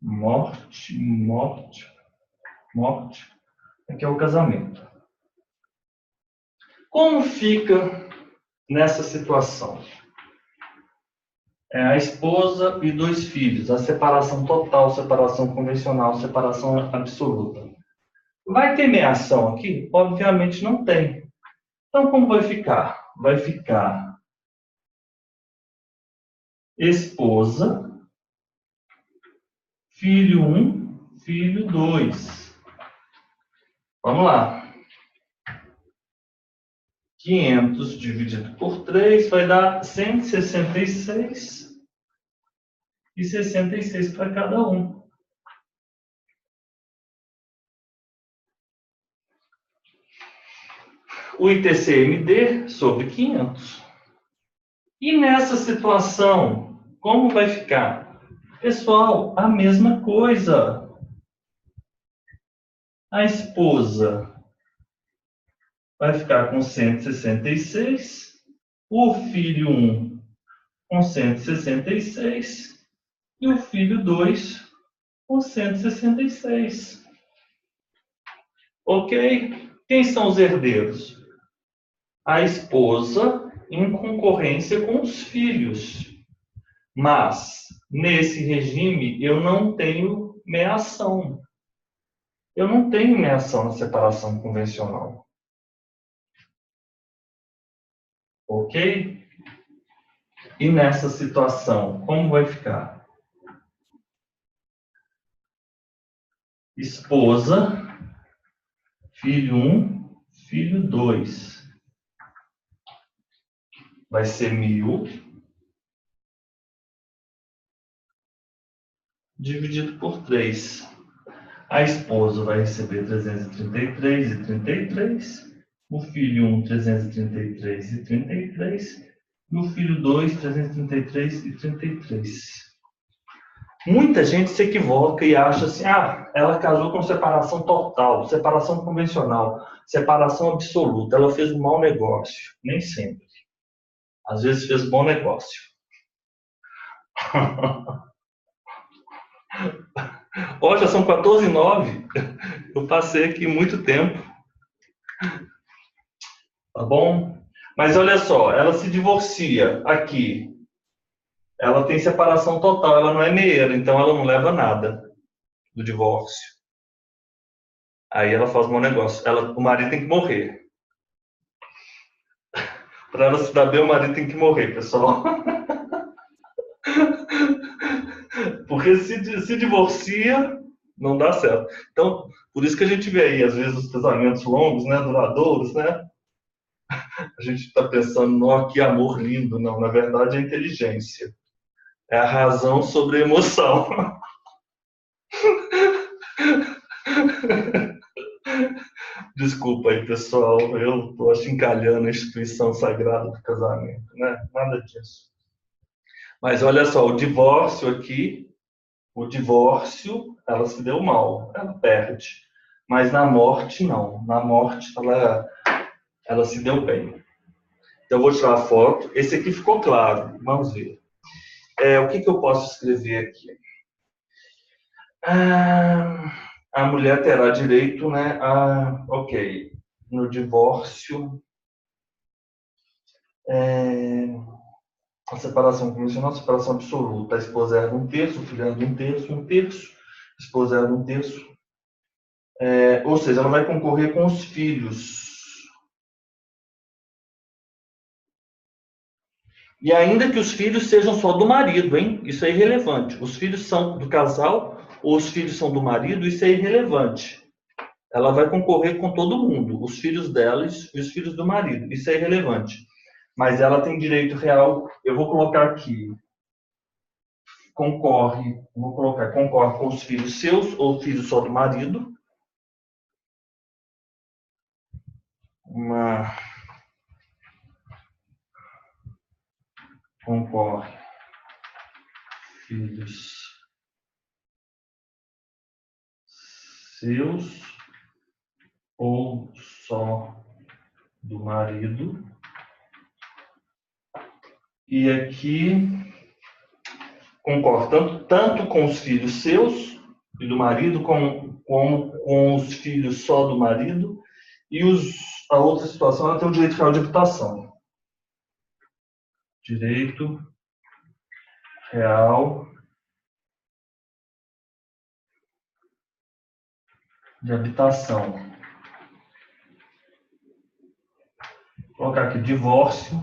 [SPEAKER 1] Morte, morte, morte. Aqui é o casamento. Como fica nessa situação? É a esposa e 2 filhos, a separação total, separação convencional, separação absoluta. Vai ter meação aqui? Obviamente não tem. Então, como vai ficar? Vai ficar esposa, filho 1, filho 2. Vamos lá. 500 dividido por 3 vai dar 166 e 66 para cada um. O ITCMD sobre 500. E nessa situação, como vai ficar? Pessoal, a mesma coisa. A esposa vai ficar com 166, o filho 1 com 166 e o filho 2 com 166. Ok? Quem são os herdeiros? A esposa em concorrência com os filhos. Mas, nesse regime, eu não tenho meação. Eu não tenho meação na separação convencional. Ok? E nessa situação, como vai ficar? Esposa, filho 1, filho 2. Vai ser 1000 dividido por 3. A esposa vai receber 333,33. O filho 1, 333,33. E o filho 2, 333,33. Muita gente se equivoca e acha assim, ela casou com separação total, separação convencional, separação absoluta. Ela fez um mau negócio. Nem sempre. Às vezes fez bom negócio. Ó, já são 14h09. Eu passei aqui muito tempo. Tá bom? Mas olha só, ela se divorcia aqui. Ela tem separação total, ela não é meeira, então ela não leva nada do divórcio. Aí ela faz um bom negócio. O marido tem que morrer. Para ela se dar bem, o marido tem que morrer, pessoal. Porque se divorcia, não dá certo. Então, por isso que a gente vê aí, às vezes, os casamentos longos, né, duradouros, né? A gente está pensando, no que amor lindo. Não, na verdade é inteligência. É a razão sobre a emoção. Desculpa aí, pessoal, eu estou achincalhando a instituição sagrada do casamento, né? Nada disso. Mas olha só, o divórcio, ela se deu mal, ela perde. Mas na morte, não. Na morte, ela se deu bem. Então, eu vou tirar a foto. Esse aqui ficou claro, vamos ver. O que eu posso escrever aqui? A mulher terá direito, né, ok, no divórcio, a separação convencional, a separação absoluta, a esposa herda um terço, o filho herda um terço, a esposa herda um terço, ou seja, ela vai concorrer com os filhos. E ainda que os filhos sejam só do marido, hein? Isso é irrelevante. Os filhos são do casal ou os filhos são do marido, isso é irrelevante. Ela vai concorrer com todo mundo, os filhos delas e os filhos do marido. Isso é irrelevante. Mas ela tem direito real. Eu vou colocar aqui. Concorre com os filhos seus ou filhos só do marido. Concorre filhos seus ou só do marido. E aqui concorre tanto com os filhos seus e do marido, como com os filhos só do marido. E a outra situação, ela tem o direito real de habitação. Direito real de habitação. Vou colocar aqui, divórcio,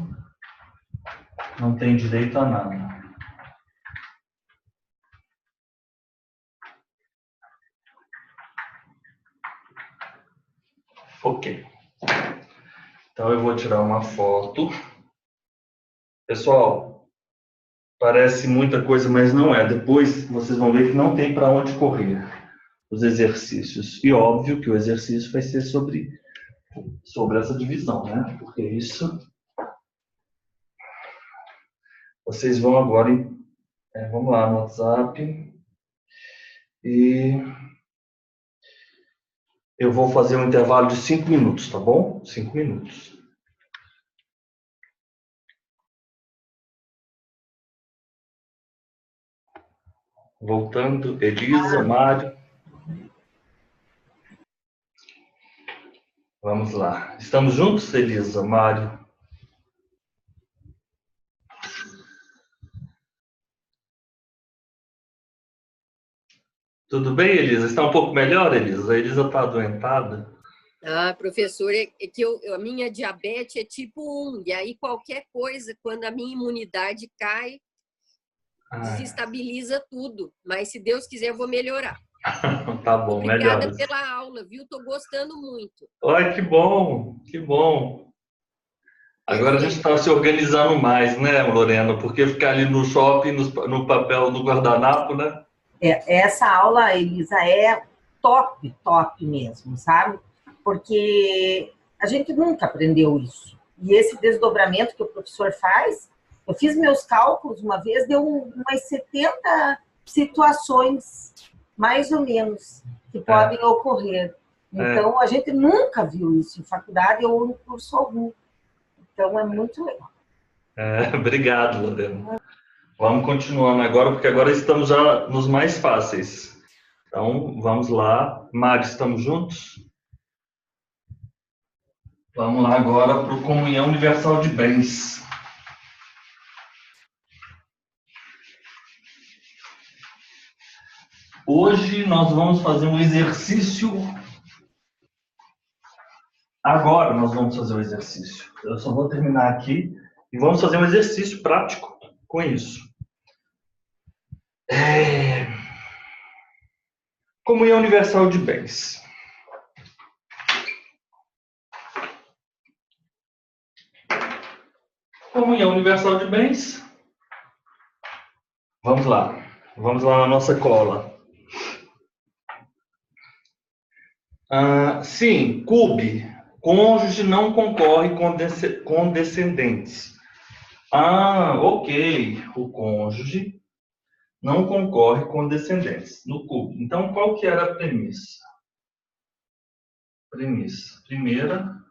[SPEAKER 1] não tem direito a nada. Ok. Então eu vou tirar uma foto. Pessoal, parece muita coisa, mas não é. Depois vocês vão ver que não tem para onde correr os exercícios. E óbvio que o exercício vai ser sobre essa divisão, né? Porque isso vocês vão agora, vamos lá no WhatsApp, e eu vou fazer um intervalo de 5 minutos, tá bom? 5 minutos. Voltando, Elisa, Mário. Vamos lá. Estamos juntos, Elisa, Mário? Tudo bem, Elisa? Está um pouco melhor, Elisa? A Elisa está adoentada?
[SPEAKER 2] Professor, é que a minha diabetes é tipo 1, e aí qualquer coisa, quando a minha imunidade cai, desestabiliza tudo. Mas se Deus quiser, eu vou melhorar.
[SPEAKER 1] Tá bom,
[SPEAKER 2] Obrigada
[SPEAKER 1] melhor.
[SPEAKER 2] pela aula, viu? Estou gostando muito.
[SPEAKER 1] Ai, que bom, que bom. Agora a gente está se organizando mais, né, Lorena? Porque ficar ali no shopping, no papel, no guardanapo, né?
[SPEAKER 4] Essa aula, Elisa, é top, top mesmo, sabe? Porque a gente nunca aprendeu isso. E esse desdobramento que o professor faz, eu fiz meus cálculos uma vez, deu umas 70 situações, mais ou menos, que podem ocorrer. Então, a gente nunca viu isso em faculdade ou em curso algum. Então, é muito legal.
[SPEAKER 1] Obrigado, Lorena. Vamos continuando agora, porque agora estamos já nos mais fáceis. Então, vamos lá. Mário, estamos juntos? Vamos lá agora para o Comunhão Universal de Bens. Hoje nós vamos fazer um exercício Agora nós vamos fazer o exercício. Eu só vou terminar aqui e vamos fazer um exercício prático com isso. Comunhão universal de bens. Comunhão universal de bens. Vamos lá na nossa cola. Sim, CUB. Cônjuge não concorre com descendentes. Ok. O cônjuge não concorre com descendentes no CUB. Então, qual que era a premissa? Primeira.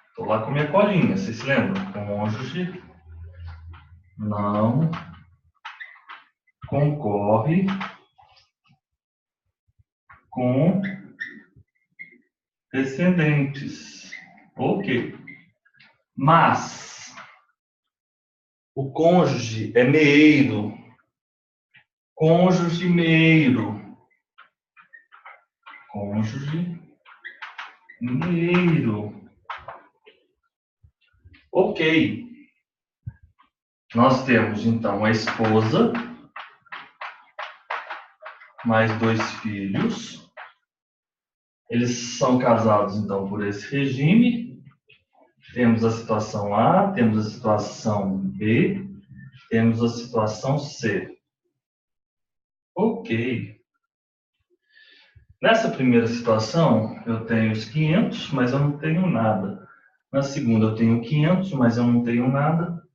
[SPEAKER 1] Estou lá com minha colinha, vocês se lembram? Cônjuge não concorre com descendentes. Ok. Mas o cônjuge é meio. Cônjuge meio. Ok. Nós temos, então, a esposa, mais 2 filhos. Eles são casados, então, por esse regime. Temos a situação A, temos a situação B, temos a situação C. Ok. Nessa primeira situação, eu tenho os 500, mas eu não tenho nada. Na segunda, eu tenho 500, mas eu não tenho nada.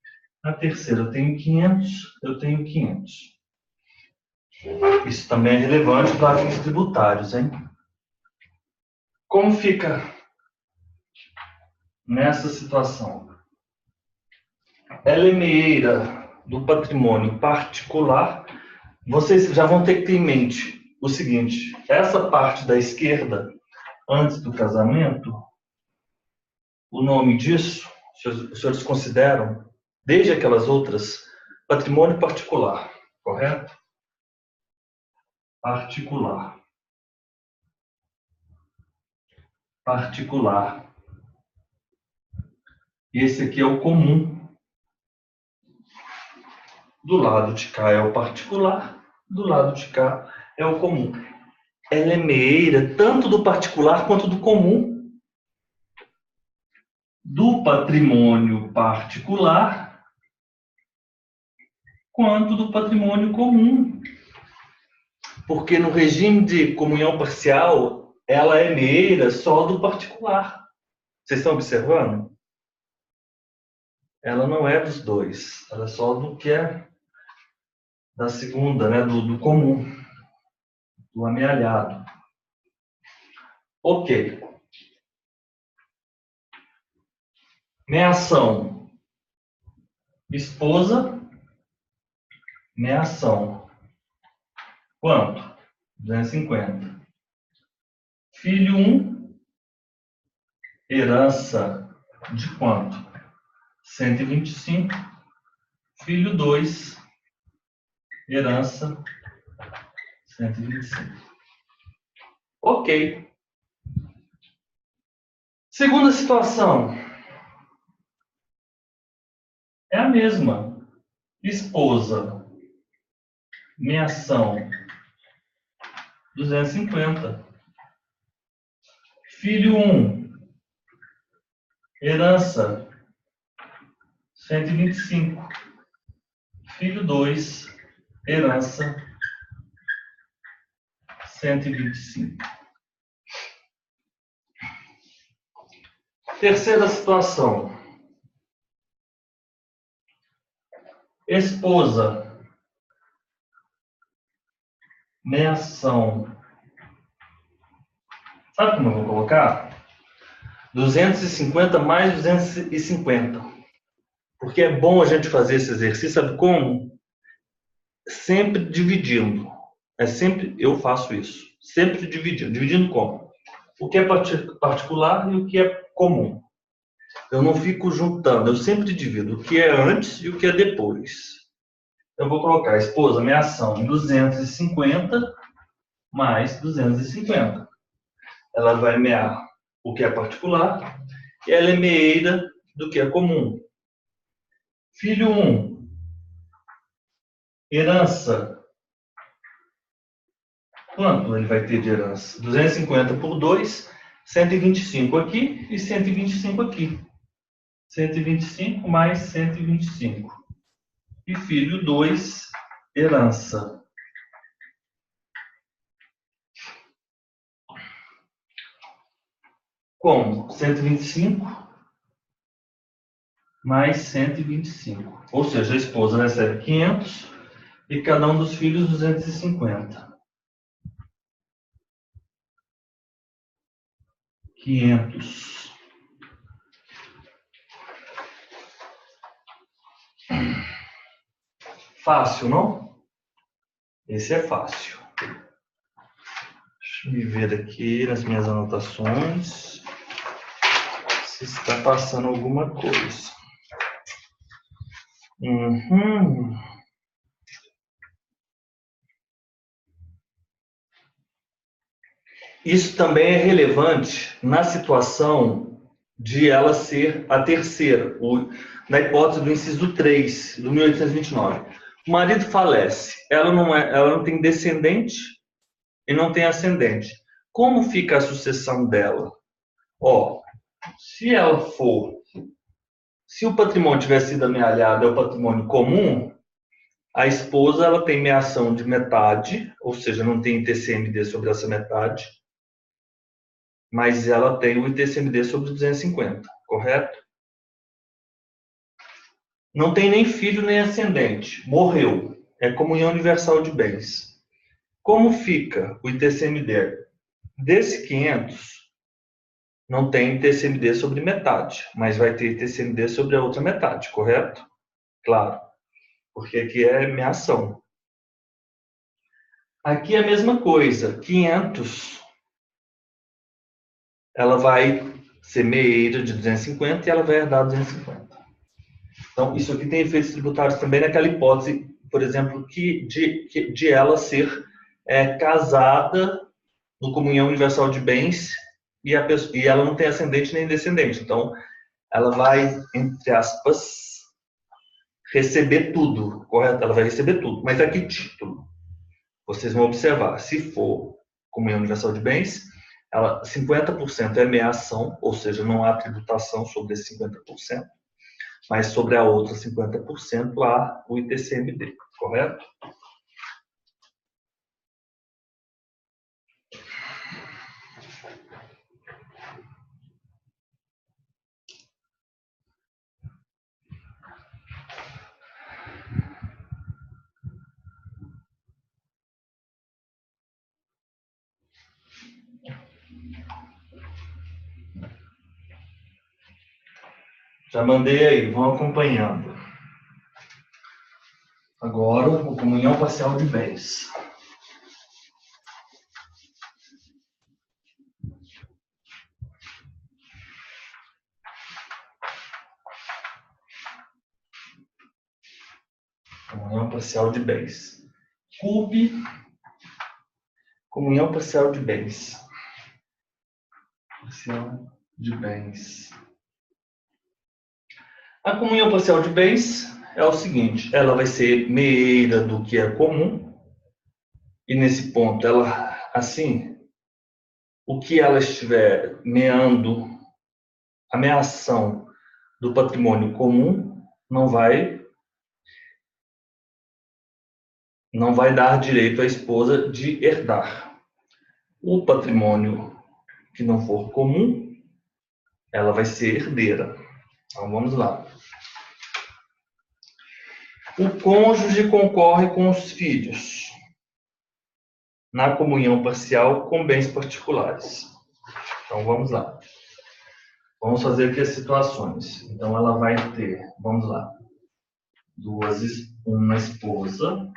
[SPEAKER 1] Na terceira, eu tenho 500, eu tenho 500. Isso também é relevante para fins tributários, hein? Como fica nessa situação? Ela é meieira do patrimônio particular. Vocês já vão ter que ter em mente o seguinte: essa parte da esquerda, antes do casamento, o nome disso, os senhores consideram, desde aquelas outras, patrimônio particular, correto? Particular. Esse aqui é o comum. Do lado de cá é o particular, do lado de cá é o comum. Ela é meieira tanto do particular quanto do comum. Do patrimônio particular quanto do patrimônio comum. Porque no regime de comunhão parcial, ela é meieira só do particular. Vocês estão observando? Ela não é dos dois. Ela é só do que é da segunda, né? Do comum. Do amealhado. Ok. Meação. Esposa. Meação. Quanto? 250. Filho 1. Herança de quanto? 125. Filho 2. Herança 125. Ok. Segunda situação. É a mesma. Esposa. Meação 250. Filho 1. Herança 125. Filho 2. Herança 125. Terceira situação. Esposa. Meação. Sabe como eu vou colocar? 250 mais 250. Porque é bom a gente fazer esse exercício, sabe como? Sempre dividindo. Eu faço isso. Sempre dividindo. Dividindo como? O que é particular e o que é comum. Eu não fico juntando, eu sempre divido o que é antes e o que é depois. Eu vou colocar a esposa, meação, 250 mais 250. Ela vai mear o que é particular, e ela é meeira do que é comum. Filho 1, herança. Quanto ele vai ter de herança? 250 por 2, 125 aqui e 125 aqui. 125 mais 125. E filho 2, herança. Como? 125 mais 125. Ou seja, a esposa recebe 500 e cada um dos filhos 250. 500. Fácil, não? Esse é fácil. Deixa eu ver aqui nas minhas anotações se está passando alguma coisa. Isso também é relevante na situação de ela ser a terceira, na hipótese do inciso 3, do 1829. O marido falece, ela não tem descendente e não tem ascendente. Como fica a sucessão dela? Se o patrimônio tiver sido amealhado é o patrimônio comum, a esposa ela tem meação de metade, ou seja, não tem ITCMD sobre essa metade, mas ela tem o ITCMD sobre 250, correto? Não tem nem filho nem ascendente, morreu, é comunhão universal de bens. Como fica o ITCMD? Desse 500, não tem ITCMD sobre metade, mas vai ter ITCMD sobre a outra metade, correto? Claro, porque aqui é meação. Aqui é a mesma coisa, 500, ela vai ser meeira de 250 e ela vai herdar 250. Então, isso aqui tem efeitos tributários também naquela hipótese, por exemplo, de ela ser casada no comunhão universal de bens e ela não tem ascendente nem descendente. Então, ela vai, entre aspas, receber tudo, correto? Ela vai receber tudo. Mas a que título? Vocês vão observar, se for comunhão universal de bens, 50% é meação, ou seja, não há tributação sobre esse 50%, mas sobre a outra 50% há o ITCMD, correto? Já mandei aí, vão acompanhando. Agora, o comunhão parcial de bens. Comunhão parcial de bens. CUP, comunhão parcial de bens. Parcial de bens. A comunhão parcial de bens é o seguinte, ela vai ser meeira do que é comum, e nesse ponto, ela, assim, o que ela estiver meando, a meação do patrimônio comum não vai dar direito à esposa de herdar. O patrimônio que não for comum, ela vai ser herdeira. Então, vamos lá. O cônjuge concorre com os filhos na comunhão parcial com bens particulares. Então, vamos lá. Vamos fazer aqui as situações. Então, ela vai ter, vamos lá, uma esposa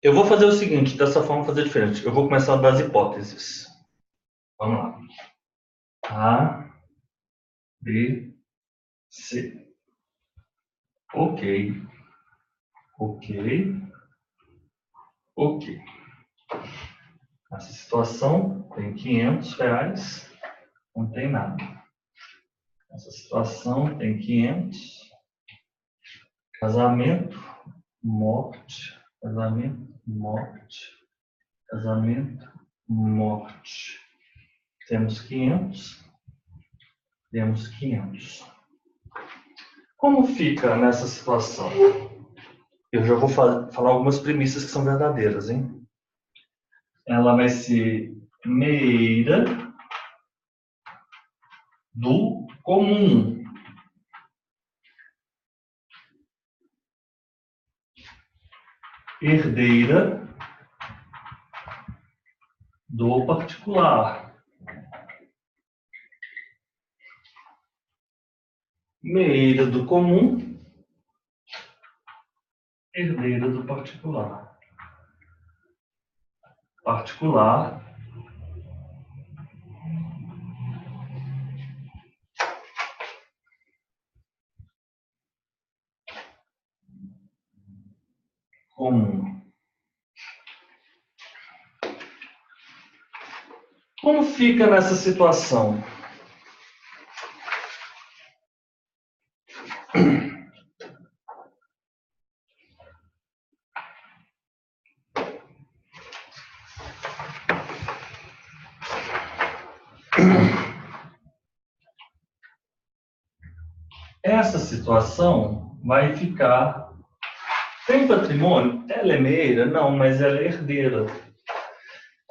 [SPEAKER 1] Eu vou fazer o seguinte, dessa forma fazer diferente. Eu vou começar das hipóteses. Vamos lá. A, B, C. Ok. Ok. Ok. Essa situação tem R$500, não tem nada. Essa situação tem 500. Casamento, morte. Casamento, morte. Casamento, morte. Temos 500. Temos 500. Como fica nessa situação? Eu já vou falar algumas premissas que são verdadeiras, hein? Ela vai ser meira do comum. Herdeira do particular. Meira do comum. Herdeira do particular. Particular. Comum. Como fica nessa situação? Essa situação vai ficar... Tem patrimônio? Ela é meira? Não, mas ela é herdeira.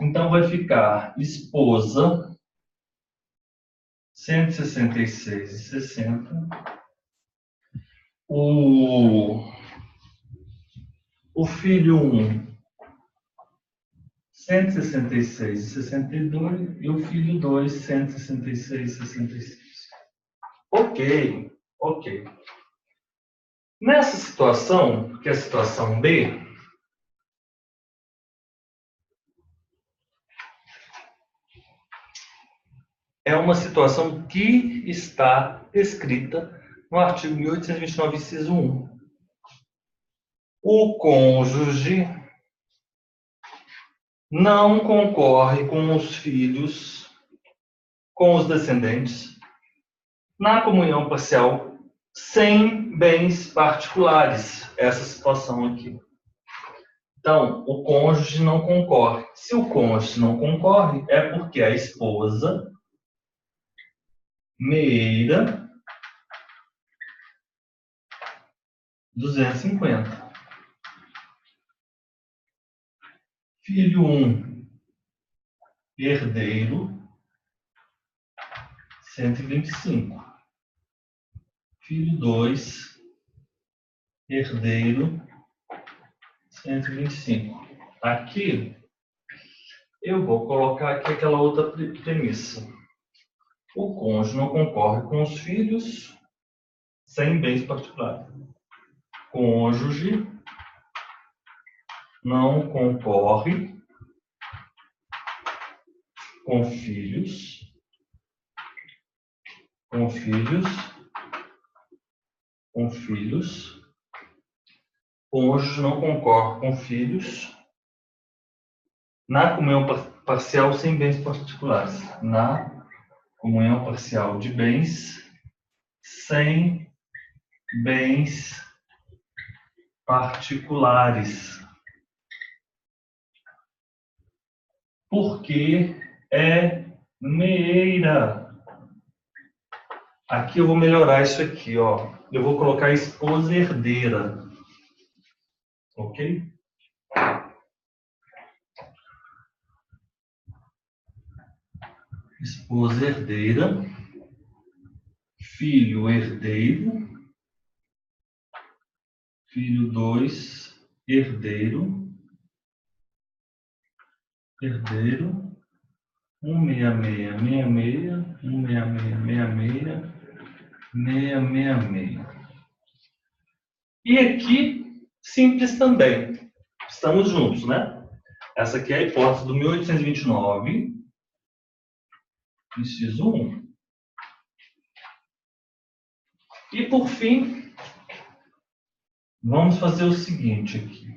[SPEAKER 1] Então vai ficar esposa, 166,60. O filho 1, 166,62. E o filho 2, 166,66. Ok, ok. Nessa situação, que é a situação B, é uma situação que está escrita no artigo 1829, inciso 1. O cônjuge não concorre com os filhos, com os descendentes, na comunhão parcial sem bens particulares. Essa situação aqui. Então, o cônjuge não concorre. Se o cônjuge não concorre, é porque a esposa meira 250. Filho 1, herdeiro 125. Filho 2, herdeiro 125. Aqui, eu vou colocar aqui aquela outra premissa. O cônjuge não concorre com os filhos sem bens particulares. Cônjuge não concorre com filhos cônjuge não concorre com filhos na comunhão parcial sem bens particulares. Na comunhão parcial de bens sem bens particulares. Porque é meira. Aqui eu vou melhorar isso aqui, ó. Eu vou colocar esposa herdeira. Ok? Esposa herdeira. Filho herdeiro. Filho 2, herdeiro. Herdeiro. 166, 66, 166, 66, 666. E aqui, simples também. Estamos juntos, né? Essa aqui é a hipótese do 1829, inciso 1. E, por fim, vamos fazer o seguinte aqui.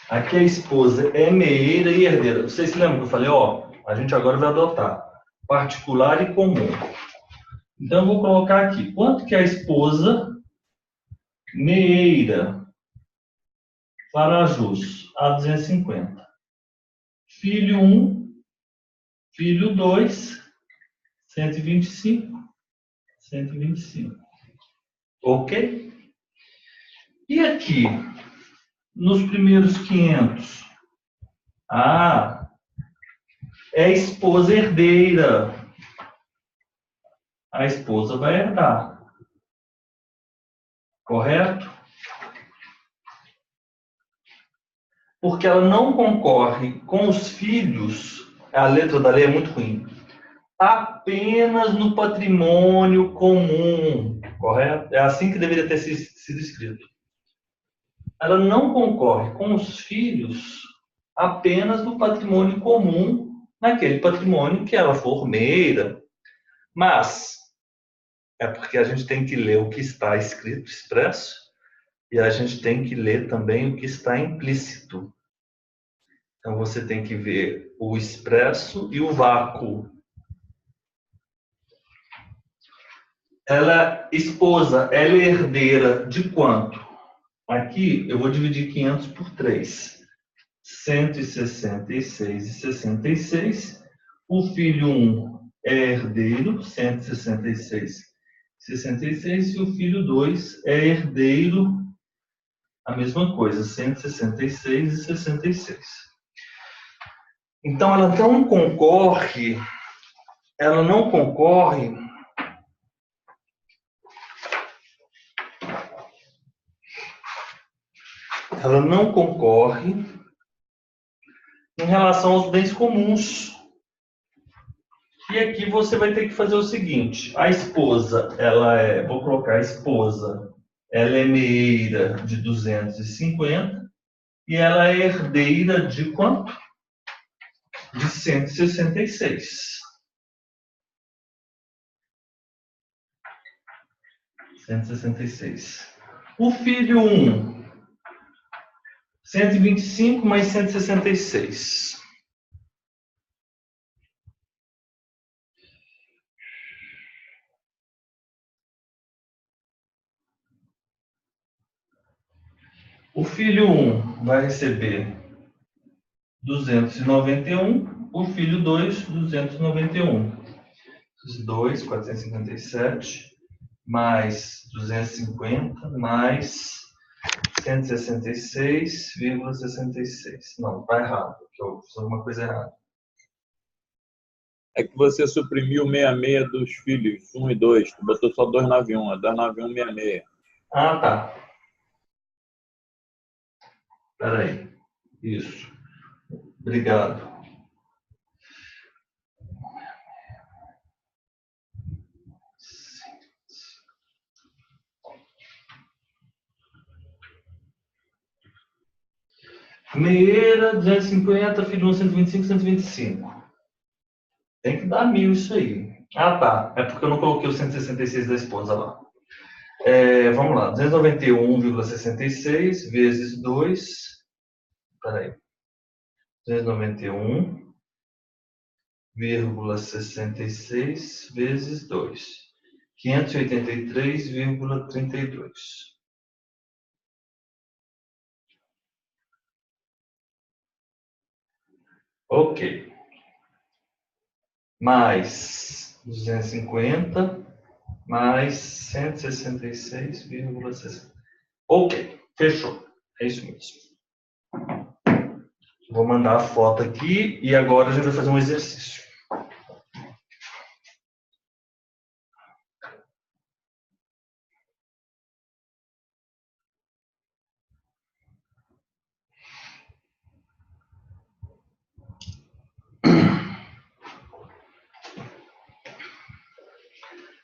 [SPEAKER 1] Aqui a esposa é meeira e herdeira. Vocês se lembram que eu falei, ó, a gente agora vai adotar particular e comum. Então, eu vou colocar aqui. Quanto que a esposa meeira para jus? A 250. Filho 1, filho 2, 125, 125. Ok? E aqui, nos primeiros 500? É a esposa herdeira. A esposa vai herdar. Correto? Porque ela não concorre com os filhos, a letra da lei é muito ruim, apenas no patrimônio comum. Correto? É assim que deveria ter sido escrito. Ela não concorre com os filhos apenas no patrimônio comum, naquele patrimônio que ela for meira. Mas é porque a gente tem que ler o que está escrito expresso e a gente tem que ler também o que está implícito. Então você tem que ver o expresso e o vácuo. Ela, esposa, ela é herdeira de quanto? Aqui eu vou dividir 500 por 3. 166 e 66. O filho 1 é herdeiro, 166 e 66. E o filho 2 é herdeiro, a mesma coisa, 166 e 66. Então, ela não concorre, ela não concorre em relação aos bens comuns. E aqui você vai ter que fazer o seguinte, a esposa, vou colocar a esposa, ela é meeira de 250 e ela é herdeira de quanto? De 166. 166. O filho 1, 125 mais 166. O filho 1 vai receber 291, o filho 2, 291. Os 2, 457, mais 250, mais 166,66. Não, está errado, porque eu fiz alguma coisa errada.
[SPEAKER 3] É que você suprimiu 66 dos filhos, 1 e 2. Tu botou só 291, é 291, 66.
[SPEAKER 1] Ah, tá. Espera aí. Isso. Obrigado. Meeira, 250, filho 1, 125, 125. Tem que dar 1000 isso aí. Ah, tá. É porque eu não coloquei o 166 da esposa lá. Vamos lá. 291,66 vezes 2. Espera aí. 291,66 vezes 2. 583,32. Ok. Mais 250, mais 166,60. Ok, fechou. É isso mesmo. Vou mandar a foto aqui e agora a gente vai fazer um exercício.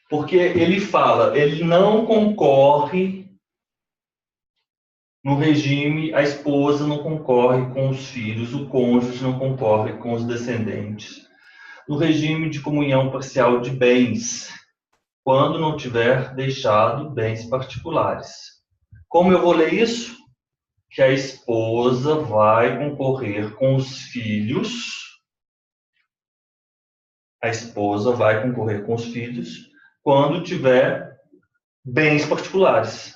[SPEAKER 1] Porque ele fala, ele não concorre no regime, a esposa não concorre com os filhos, o cônjuge não concorre com os descendentes. No regime de comunhão parcial de bens, quando não tiver deixado bens particulares. Como eu vou ler isso? Que a esposa vai concorrer com os filhos. A esposa vai concorrer com os filhos quando tiver bens particulares.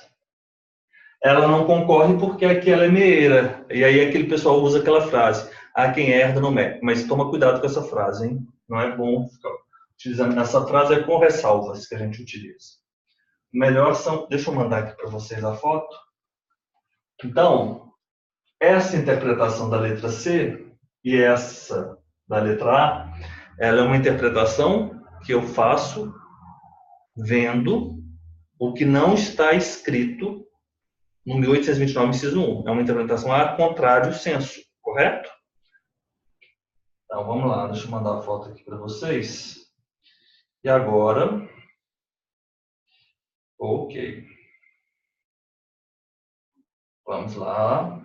[SPEAKER 1] Ela não concorre porque aqui ela é meeira. E aí aquele pessoal usa aquela frase: ah, quem herda não mete. Mas toma cuidado com essa frase, hein? Não é bom ficar utilizando. Essa frase é com ressalvas que a gente utiliza. Melhor são... Deixa eu mandar aqui para vocês a foto. Então, essa interpretação da letra C e essa da letra A, ela é uma interpretação que eu faço vendo o que não está escrito no 1829, inciso 1. É uma interpretação a contrário senso, correto? Então, vamos lá. Deixa eu mandar a foto aqui para vocês. E agora... Ok. Vamos lá.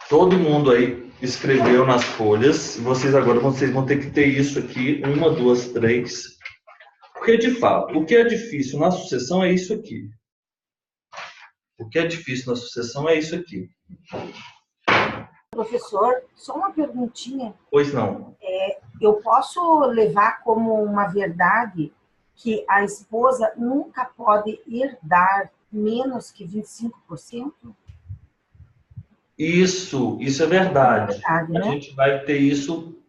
[SPEAKER 1] Todo mundo aí escreveu nas folhas. Vocês agora vão ter que ter isso aqui. 1, 2, 3. Porque, de fato, o que é difícil na sucessão é isso aqui. O que é difícil na sucessão é isso aqui.
[SPEAKER 4] Professor, só uma perguntinha.
[SPEAKER 1] Pois não.
[SPEAKER 4] Eu posso levar como uma verdade que a esposa nunca pode herdar menos que 25%?
[SPEAKER 1] Isso é verdade.
[SPEAKER 4] Né?
[SPEAKER 1] A gente vai ter isso,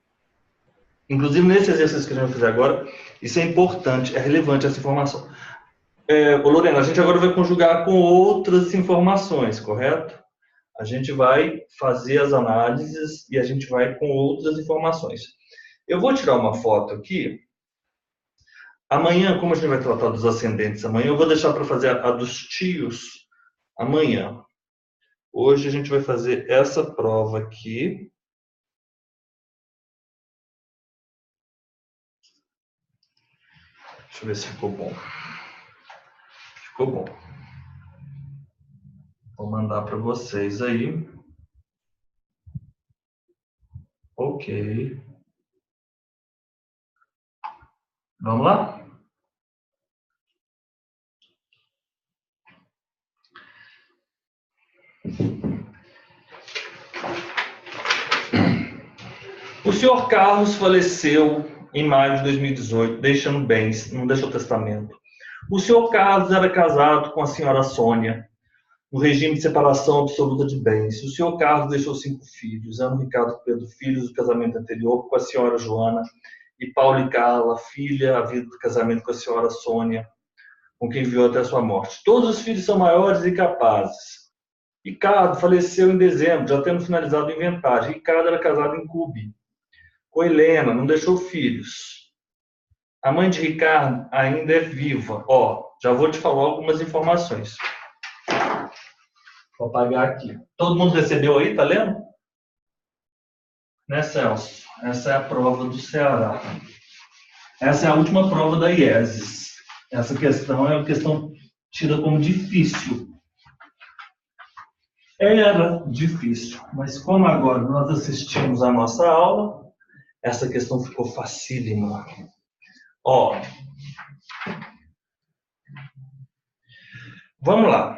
[SPEAKER 1] inclusive nesse exercício que a gente vai fazer agora, isso é importante, é relevante essa informação. Lorena, a gente agora vai conjugar com outras informações, correto? A gente vai fazer as análises e a gente vai com outras informações. Eu vou tirar uma foto aqui. Amanhã, como a gente vai tratar dos ascendentes amanhã, eu vou deixar para fazer a dos tios amanhã. Hoje a gente vai fazer essa prova aqui. Deixa eu ver se ficou bom. Ficou bom. Vou mandar para vocês aí. Ok. Vamos lá? O senhor Carlos faleceu em maio de 2018, deixando bens, não deixou testamento. O senhor Carlos era casado com a senhora Sônia, no regime de separação absoluta de bens. O senhor Carlos deixou 5 filhos, Ana, Ricardo, Pedro, filhos do casamento anterior com a senhora Joana, e Paulo e Carla, filha, a vida do casamento com a senhora Sônia, com quem viveu até a sua morte. Todos os filhos são maiores e capazes. Ricardo faleceu em dezembro, já tendo finalizado o inventário. Ricardo era casado em Cube com Helena, não deixou filhos. A mãe de Ricardo ainda é viva. Já vou te falar algumas informações. Vou apagar aqui. Todo mundo recebeu aí, tá lendo? Né, Celso? Essa é a prova do Ceará. Essa é a última prova da IESES. Essa questão é uma questão tida como difícil. Era difícil, mas como agora nós assistimos a nossa aula, essa questão ficou facílima. Vamos lá.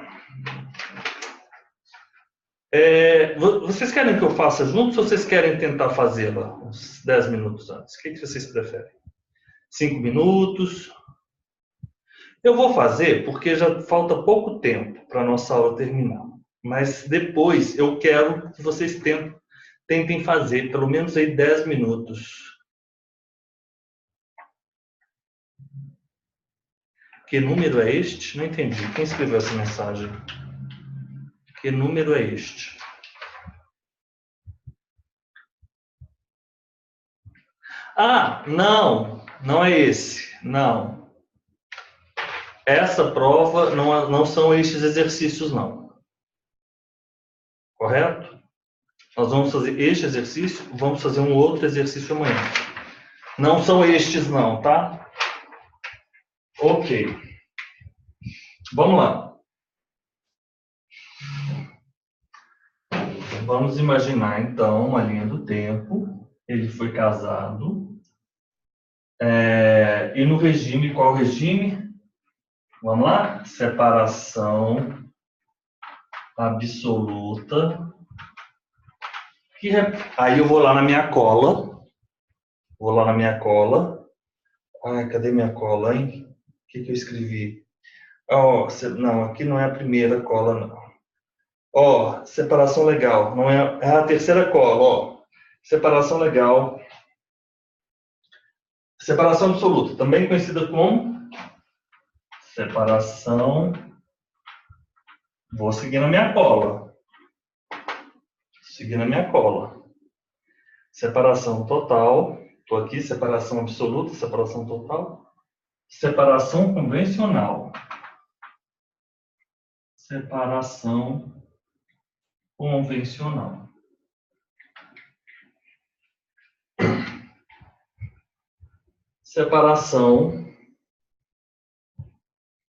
[SPEAKER 1] Vocês querem que eu faça juntos ou vocês querem tentar fazê-la uns 10 minutos antes? O que vocês preferem? 5 minutos? Eu vou fazer porque já falta pouco tempo para a nossa aula terminar. Mas depois eu quero que vocês tentem fazer pelo menos aí 10 minutos. Que número é este? Não entendi. Quem escreveu essa mensagem? Que número é este? Não é esse. Não. Essa prova não são estes exercícios, não. Correto? Nós vamos fazer este exercício, vamos fazer um outro exercício amanhã. Não são estes, não, tá? Ok. Vamos lá. Vamos imaginar, então, uma linha do tempo. Ele foi casado E no regime, qual regime? Vamos lá? Separação absoluta. Aí eu vou lá na minha cola. Ai, cadê minha cola, hein? O que eu escrevi? Não, aqui não é a primeira cola, não. Separação legal. Não é a terceira cola, Separação legal. Separação absoluta, também conhecida como separação. Vou seguir na minha cola. Separação total. Estou aqui, separação absoluta, separação total. Separação convencional. Separação convencional. Separação.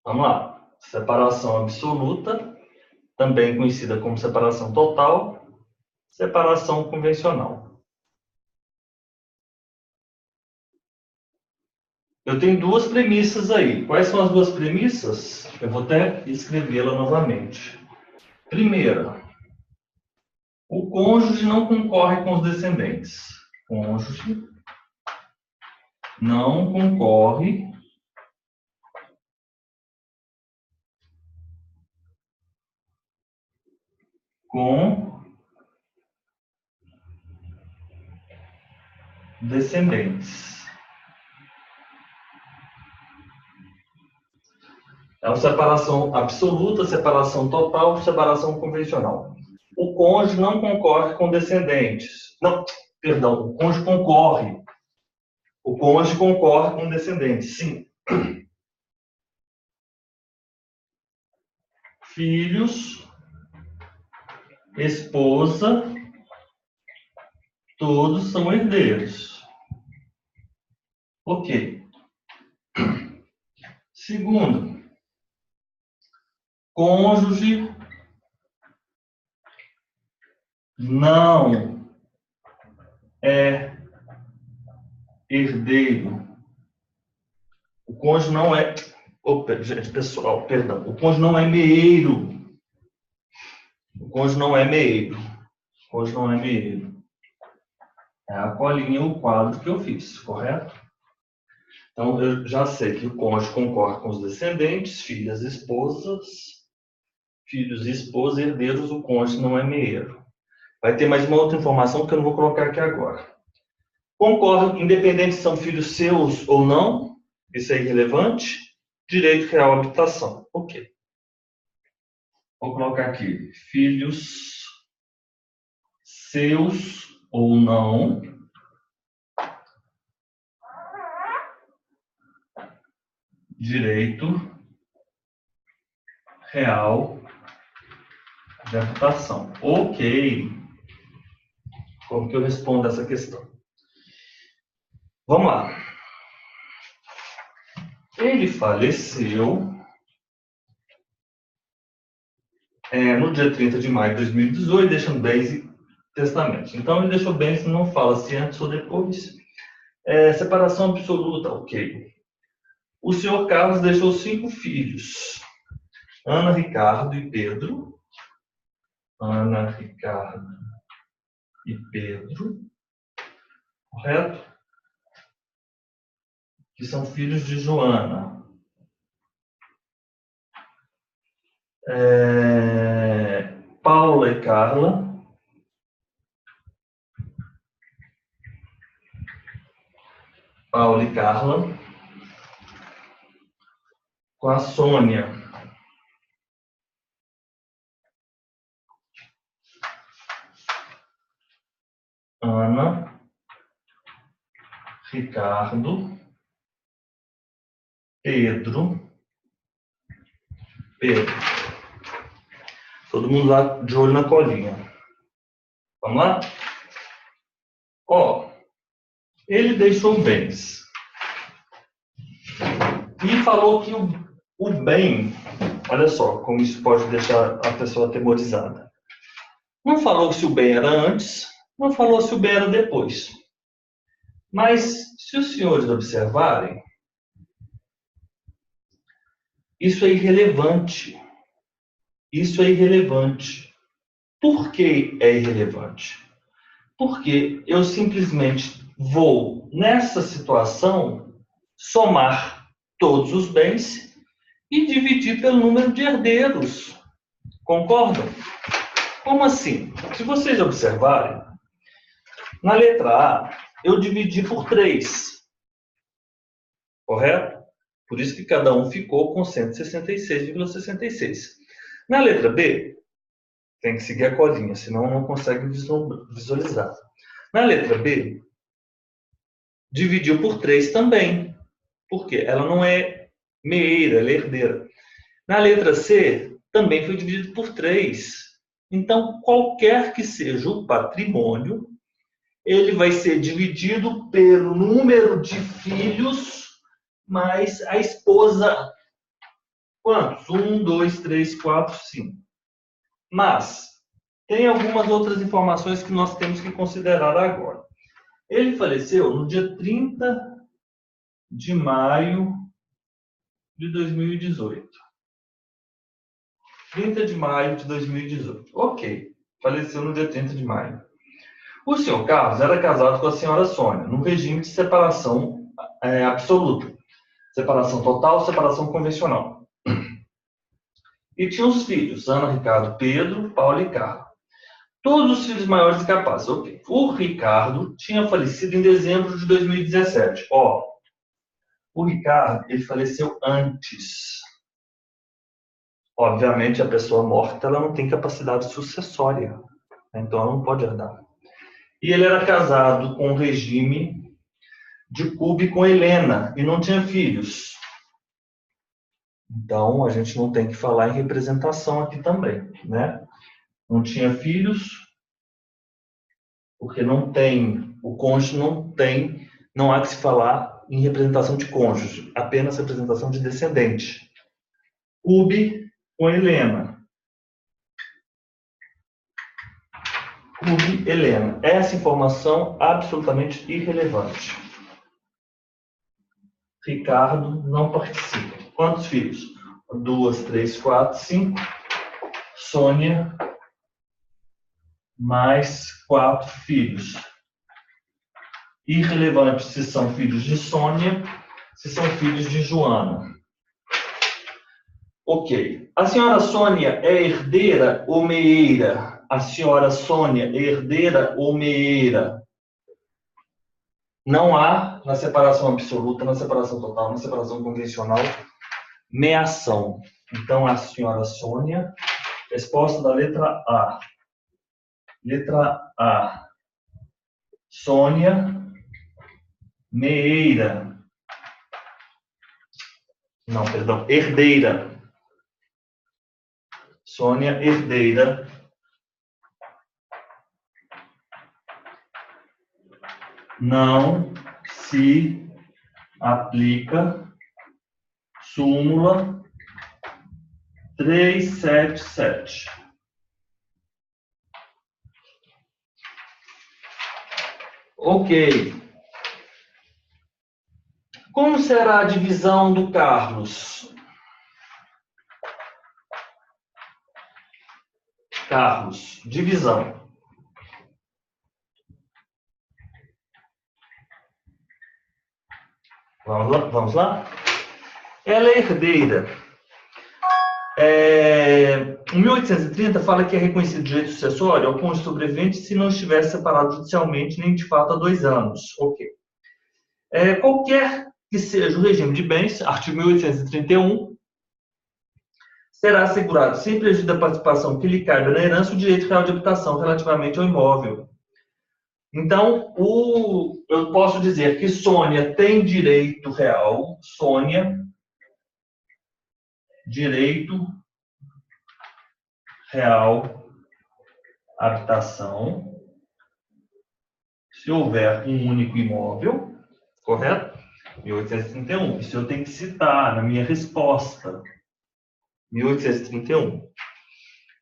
[SPEAKER 1] Vamos lá. Separação absoluta, também conhecida como separação total. Separação convencional. Eu tenho duas premissas aí. Quais são as duas premissas? Eu vou até escrevê-la novamente. Primeira, o cônjuge não concorre com os descendentes. Cônjuge não concorre com descendentes. É uma separação absoluta, separação total, separação convencional. O cônjuge não concorre com descendentes. Não, perdão, o cônjuge concorre. O cônjuge concorre com descendentes, sim. Filhos, esposa, todos são herdeiros. Ok. Segundo, cônjuge não é herdeiro. O cônjuge não é... Opa, gente, pessoal, perdão. O cônjuge não é meeiro. É a colinha, o quadro que eu fiz, correto? Então, eu já sei que o cônjuge concorre com os descendentes, filhos e esposas, herdeiros, o cônjuge não é meeiro. Vai ter mais uma outra informação que eu não vou colocar aqui agora. Concorre, independente se são filhos seus ou não, isso é irrelevante. Direito real à habitação. Ok. Vou colocar aqui, filhos seus ou não, direito real de habitação. Ok. Como que eu respondo essa questão? Vamos lá. Ele faleceu no dia 30 de maio de 2018, deixando bens e testamentos. Então, ele deixou bens, não fala se antes ou depois. Separação absoluta, ok. O senhor Carlos deixou 5 filhos. Ana, Ricardo e Pedro. Correto? Que são filhos de Joana. Paula e Carla. Com a Sônia. Ana, Ricardo, Pedro. Todo mundo lá de olho na colinha. Vamos lá? Ele deixou bens. E falou que o bem... Olha só como isso pode deixar a pessoa atemorizada. Não falou se o bem era antes, não falou se o bem era depois. Mas, se os senhores observarem, isso é irrelevante. Isso é irrelevante. Por que é irrelevante? Porque eu simplesmente vou, nessa situação, somar todos os bens e dividir pelo número de herdeiros. Concordam? Como assim? Se vocês observarem, na letra A, eu dividi por 3. Correto? Por isso que cada um ficou com 166,66. Na letra B, tem que seguir a colinha, senão não consegue visualizar. Na letra B, dividiu por 3 também. Por quê? Ela não é meeira, ela é herdeira. Na letra C, também foi dividido por 3. Então, qualquer que seja o patrimônio, ele vai ser dividido pelo número de filhos mais a esposa. Quantos? 1, 2, 3, 4, 5. Mas tem algumas outras informações que nós temos que considerar agora. Ele faleceu no dia 30 de maio de 2018. 30 de maio de 2018. Ok, faleceu no dia 30 de maio. O senhor Carlos era casado com a senhora Sônia, num regime de separação absoluta. Separação total, separação convencional. E tinha os filhos, Ana, Ricardo, Pedro, Paulo e Carlos. Todos os filhos maiores e capazes. Ok. O Ricardo tinha falecido em dezembro de 2017. O Ricardo, ele faleceu antes. Obviamente, a pessoa morta, ela não tem capacidade sucessória. Então, ela não pode herdar. E ele era casado com um regime de Cube com Helena e não tinha filhos. Então, a gente não tem que falar em representação aqui também, né? Não tinha filhos, porque não tem, o cônjuge não há que se falar em representação de cônjuge, apenas representação de descendente. Cube com Helena. Cube, Helena. Essa informação absolutamente irrelevante. Ricardo não participa. Quantos filhos? 2, 3, 4, 5. Sônia, mais 4 filhos. Irrelevante se são filhos de Sônia, se são filhos de Joana. Ok. A senhora Sônia é herdeira ou meeira? A senhora Sônia é herdeira ou meeira? Não há, na separação absoluta, na separação total, na separação convencional, meação. Então, a senhora Sônia, resposta da letra A. Letra A. Sônia, meeira. Não, perdão, herdeira. Sônia, herdeira. Não se aplica súmula 377. Ok. Como será a divisão do Carlos? Carlos, divisão. Vamos lá? Ela é herdeira. O 1830 fala que é reconhecido direito sucessório ao cônjuge sobrevivente se não estiver separado judicialmente nem de fato há 2 anos. Ok. Qualquer que seja o regime de bens, artigo 1831, será assegurado, sem prejuízo da participação que lhe caiba na herança, o direito real de habitação relativamente ao imóvel. Então, eu posso dizer que Sônia tem direito real, Sônia, direito real, habitação, se houver um único imóvel, correto? 1831. Isso eu tenho que citar na minha resposta. 1831.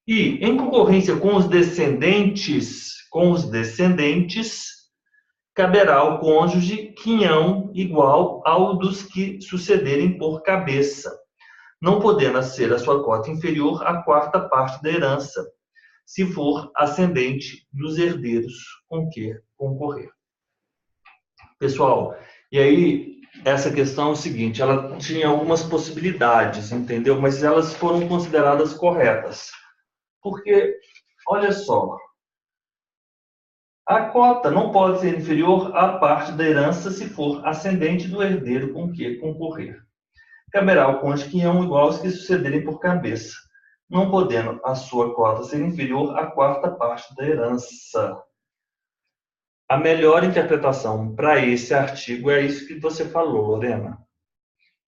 [SPEAKER 1] E, em concorrência com os descendentes, caberá ao cônjuge quinhão igual ao dos que sucederem por cabeça, não podendo ser a sua cota inferior à quarta parte da herança, se for ascendente dos herdeiros com que concorrer. Pessoal, e aí essa questão é o seguinte, ela tinha algumas possibilidades, entendeu? Mas elas foram consideradas corretas. Porque, olha só, a cota não pode ser inferior à parte da herança se for ascendente do herdeiro com que concorrer. Caberá ao cônjuge quinhão igual aos que sucederem por cabeça, não podendo a sua cota ser inferior à quarta parte da herança. A melhor interpretação para esse artigo é isso que você falou, Lorena.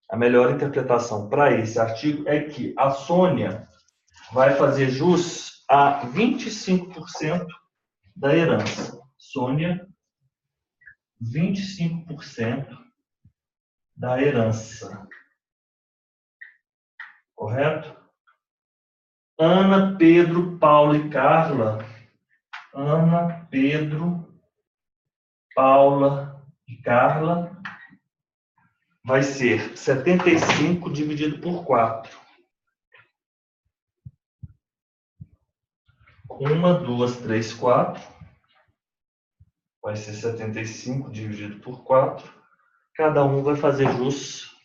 [SPEAKER 1] A melhor interpretação para esse artigo é que a Sônia vai fazer jus a 25% da herança. Sônia, 25% da herança. Correto? Ana, Pedro, Paulo e Carla. Ana, Pedro, Paula e Carla. Vai ser 75 dividido por 4. 1, 2, 3, 4. Vai ser 75 dividido por 4. Cada um vai fazer jus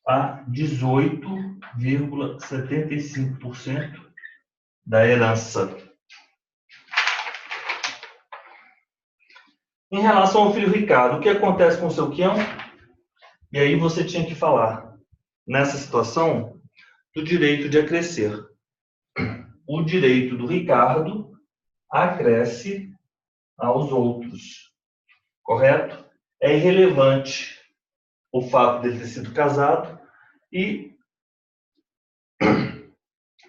[SPEAKER 1] a 18,75% da herança. Em relação ao filho Ricardo, o que acontece com o seu quinhão? E aí você tinha que falar, nessa situação, do direito de acrescer. O direito do Ricardo acresce aos outros. Correto? É irrelevante o fato dele ter sido casado e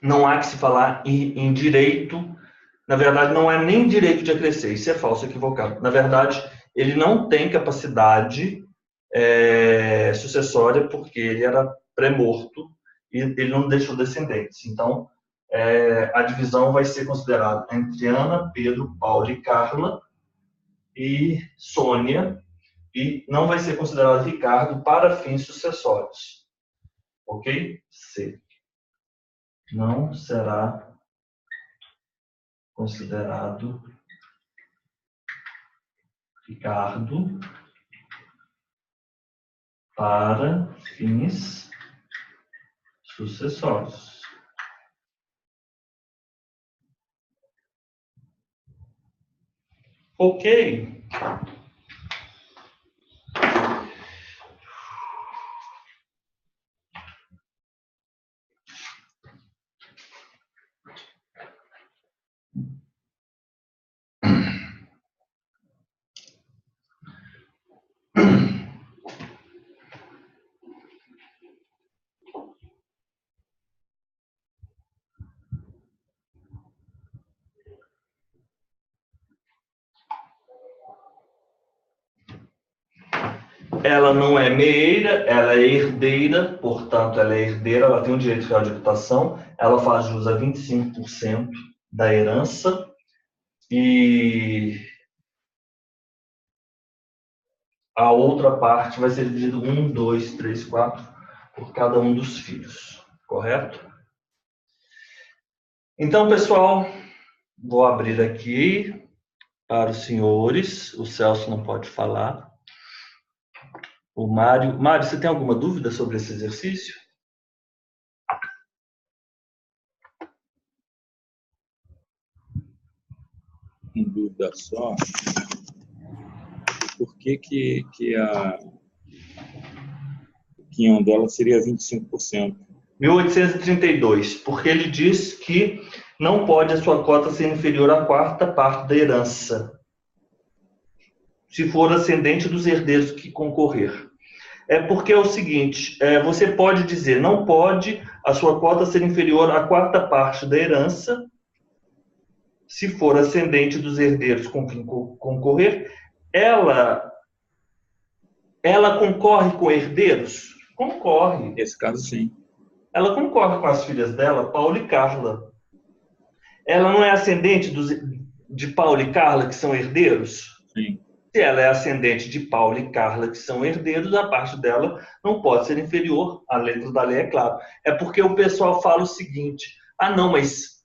[SPEAKER 1] não há que se falar em direito. Na verdade, não é nem direito de acrescer, isso é falso, equivocado. Na verdade, ele não tem capacidade sucessória porque ele era pré-morto e ele não deixou descendentes. Então, a divisão vai ser considerada entre Ana, Pedro, Paulo e Carla e Sônia, e não vai ser considerado Ricardo para fins sucessórios. Ok? C. Não será considerado Ricardo para fins sucessórios. Ok? Ela não é meeira, ela é herdeira, portanto, ela é herdeira, ela tem o direito real de habitação, ela faz jus a 25% da herança e a outra parte vai ser dividida 1, 2, 3, 4 por cada um dos filhos, correto? Então, pessoal, vou abrir aqui para os senhores, o Celso não pode falar. O Mário. Mário, você tem alguma dúvida sobre esse exercício?
[SPEAKER 3] Uma dúvida só. Por que o quinhão dela seria 25%?
[SPEAKER 1] 1832, porque ele diz que não pode a sua cota ser inferior à quarta parte da herança, se for ascendente dos herdeiros que concorrer. É porque é o seguinte, você pode dizer, não pode a sua cota ser inferior à quarta parte da herança, se for ascendente dos herdeiros com quem concorrer. Ela concorre com herdeiros? Concorre.
[SPEAKER 3] Nesse caso, sim.
[SPEAKER 1] Ela concorre com as filhas dela, Paulo e Carla. Ela não é ascendente de Paulo e Carla, que são herdeiros?
[SPEAKER 3] Sim.
[SPEAKER 1] Se ela é ascendente de Paulo e Carla, que são herdeiros, a parte dela não pode ser inferior. A letra da lei é claro. É porque o pessoal fala o seguinte: ah, não, mas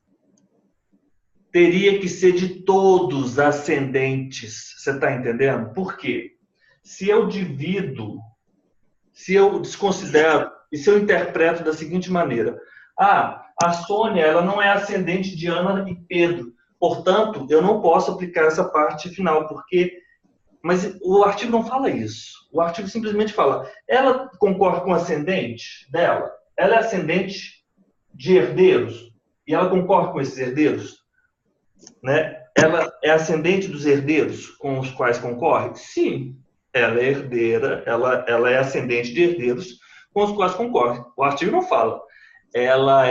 [SPEAKER 1] teria que ser de todos ascendentes. Você está entendendo? Por quê? Se eu divido, se eu desconsidero e se eu interpreto da seguinte maneira: ah, a Sônia, ela não é ascendente de Ana e Pedro, portanto, eu não posso aplicar essa parte final, porque... Mas o artigo não fala isso. O artigo simplesmente fala: ela concorre com o ascendente dela? Ela é ascendente de herdeiros? E ela concorre com esses herdeiros? Né? Ela é ascendente dos herdeiros com os quais concorre? Sim, ela é herdeira, ela é ascendente de herdeiros com os quais concorre. O artigo não fala. Ela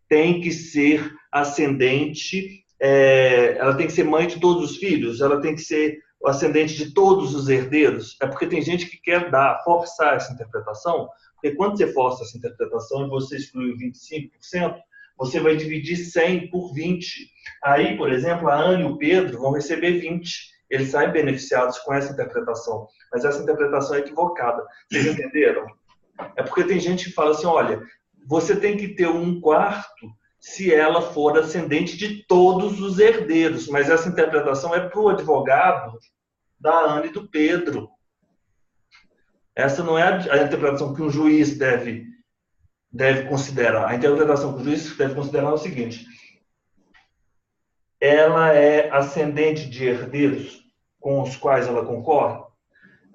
[SPEAKER 1] tem que ser ascendente, ela tem que ser mãe de todos os filhos, ela tem que ser o ascendente de todos os herdeiros. É porque tem gente que quer forçar essa interpretação, porque quando você força essa interpretação e você exclui o 25%, você vai dividir 100 por 20. Aí, por exemplo, a Ana e o Pedro vão receber 20. Eles saem beneficiados com essa interpretação. Mas essa interpretação é equivocada. Vocês entenderam? É porque tem gente que fala assim: olha, você tem que ter 1/4 se ela for ascendente de todos os herdeiros. Mas essa interpretação é para o advogado da Ana e do Pedro. Essa não é a interpretação que um juiz deve considerar. A interpretação que o juiz deve considerar é o seguinte: ela é ascendente de herdeiros com os quais ela concorre?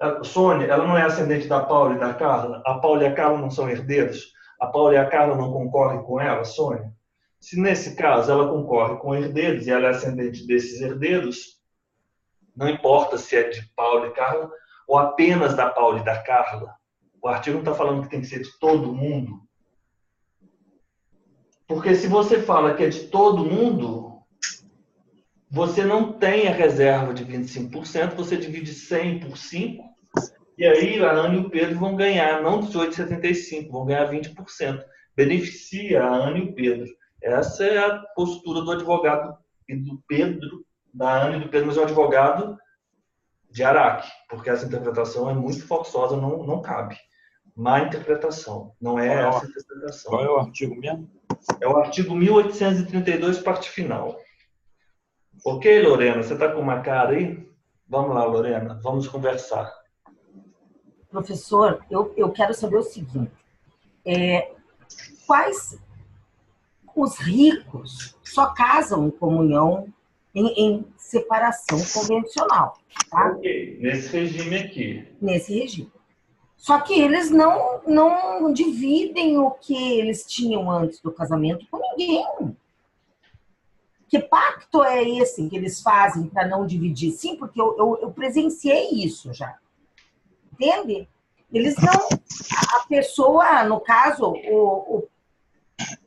[SPEAKER 1] A Sônia, ela não é ascendente da Paula e da Carla? A Paula e a Carla não são herdeiros? A Paula e a Carla não concorrem com ela, Sônia? Se nesse caso ela concorre com herdeiros e ela é ascendente desses herdeiros, não importa se é de Paula e Carla ou apenas da Paula e da Carla. O artigo não está falando que tem que ser de todo mundo. Porque se você fala que é de todo mundo, você não tem a reserva de 25%, você divide 100 por 5, e aí a Ana e o Pedro vão ganhar, não 18,75, vão ganhar 20%. Beneficia a Ana e o Pedro. Essa é a postura do advogado e do Pedro, da Ana e do Pedro, mas é um advogado de Araque, porque essa interpretação é muito forçosa, não cabe. Má interpretação, não é essa interpretação.
[SPEAKER 3] Qual é o artigo mesmo?
[SPEAKER 1] É o artigo 1832, parte final. Ok, Lorena? Você está com uma cara aí? Vamos lá, Lorena, vamos conversar.
[SPEAKER 4] Professor, eu quero saber o seguinte: quais os ricos só casam em comunhão, em separação convencional, tá?
[SPEAKER 1] Ok, nesse regime aqui.
[SPEAKER 4] Nesse regime. Só que eles não dividem o que eles tinham antes do casamento com ninguém. Que pacto é esse que eles fazem para não dividir? Sim, porque eu presenciei isso já. Entende? Eles não... A pessoa, no caso,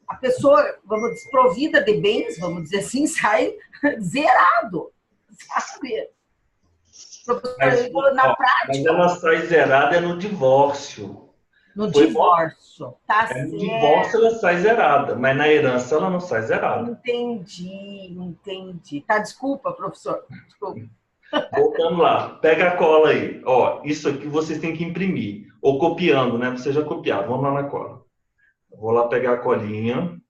[SPEAKER 4] a pessoa, vamos, desprovida de bens, vamos dizer assim, sai zerado, sabe? Na prática...
[SPEAKER 1] Mas ela sai zerada no divórcio.
[SPEAKER 4] No divórcio, tá certo.
[SPEAKER 1] No divórcio ela sai zerada, mas na herança ela não sai zerada.
[SPEAKER 4] Entendi. Tá, desculpa, professor. Desculpa.
[SPEAKER 1] Voltando lá, pega a cola aí. Ó, isso aqui vocês têm que imprimir. Ou copiando, né? Vocês já copiaram. Vamos lá na cola. Vou lá pegar a colinha.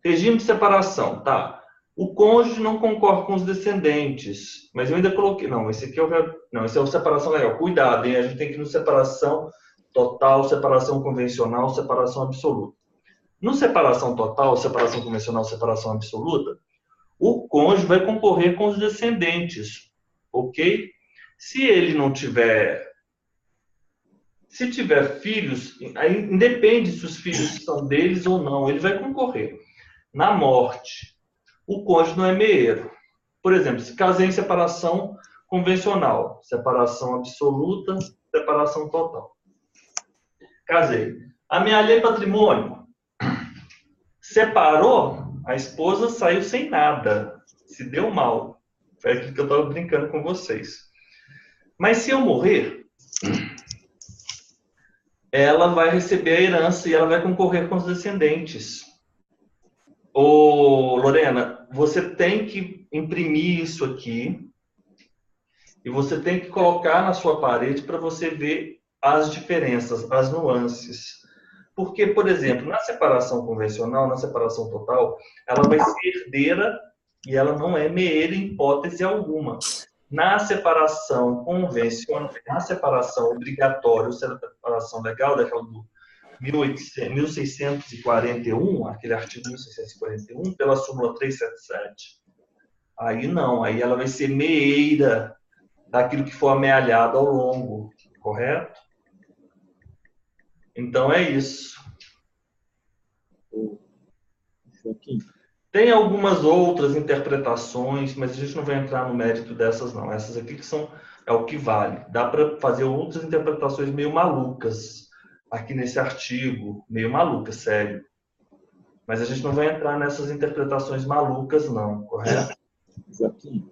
[SPEAKER 1] Regime de separação, tá? O cônjuge não concorre com os descendentes. Mas eu ainda coloquei... Não, esse aqui não, esse é o separação legal. Cuidado, hein? A gente tem que ir no separação total, separação convencional, separação absoluta. No separação total, separação convencional, separação absoluta, o cônjuge vai concorrer com os descendentes, ok? Se ele não tiver... Se tiver filhos, aí independe se os filhos são deles ou não, ele vai concorrer. Na morte, o cônjuge não é meeiro. Por exemplo, se casei em separação convencional, separação absoluta, separação total. Casei. Amealhei patrimônio. Separou, a esposa saiu sem nada. Se deu mal. Foi aquilo que eu estava brincando com vocês. Mas se eu morrer, ela vai receber a herança e ela vai concorrer com os descendentes. Ô, Lorena, você tem que imprimir isso aqui. e você tem que colocar na sua parede para você ver as diferenças, as nuances. Porque, por exemplo, na separação convencional, na separação total, ela vai ser herdeira e ela não é meeira em hipótese alguma. Na separação convencional, na separação obrigatória, ou separação legal, daquela do 1641, aquele artigo 1641, pela súmula 377. Aí não, aí ela vai ser meeira daquilo que for amealhado ao longo, correto? Então é isso. Tem algumas outras interpretações, mas a gente não vai entrar no mérito dessas não. Essas aqui que são, é o que vale. Dá para fazer outras interpretações meio malucas aqui nesse artigo, meio malucas, sério. Mas a gente não vai entrar nessas interpretações malucas não, correto?
[SPEAKER 3] Joaquim.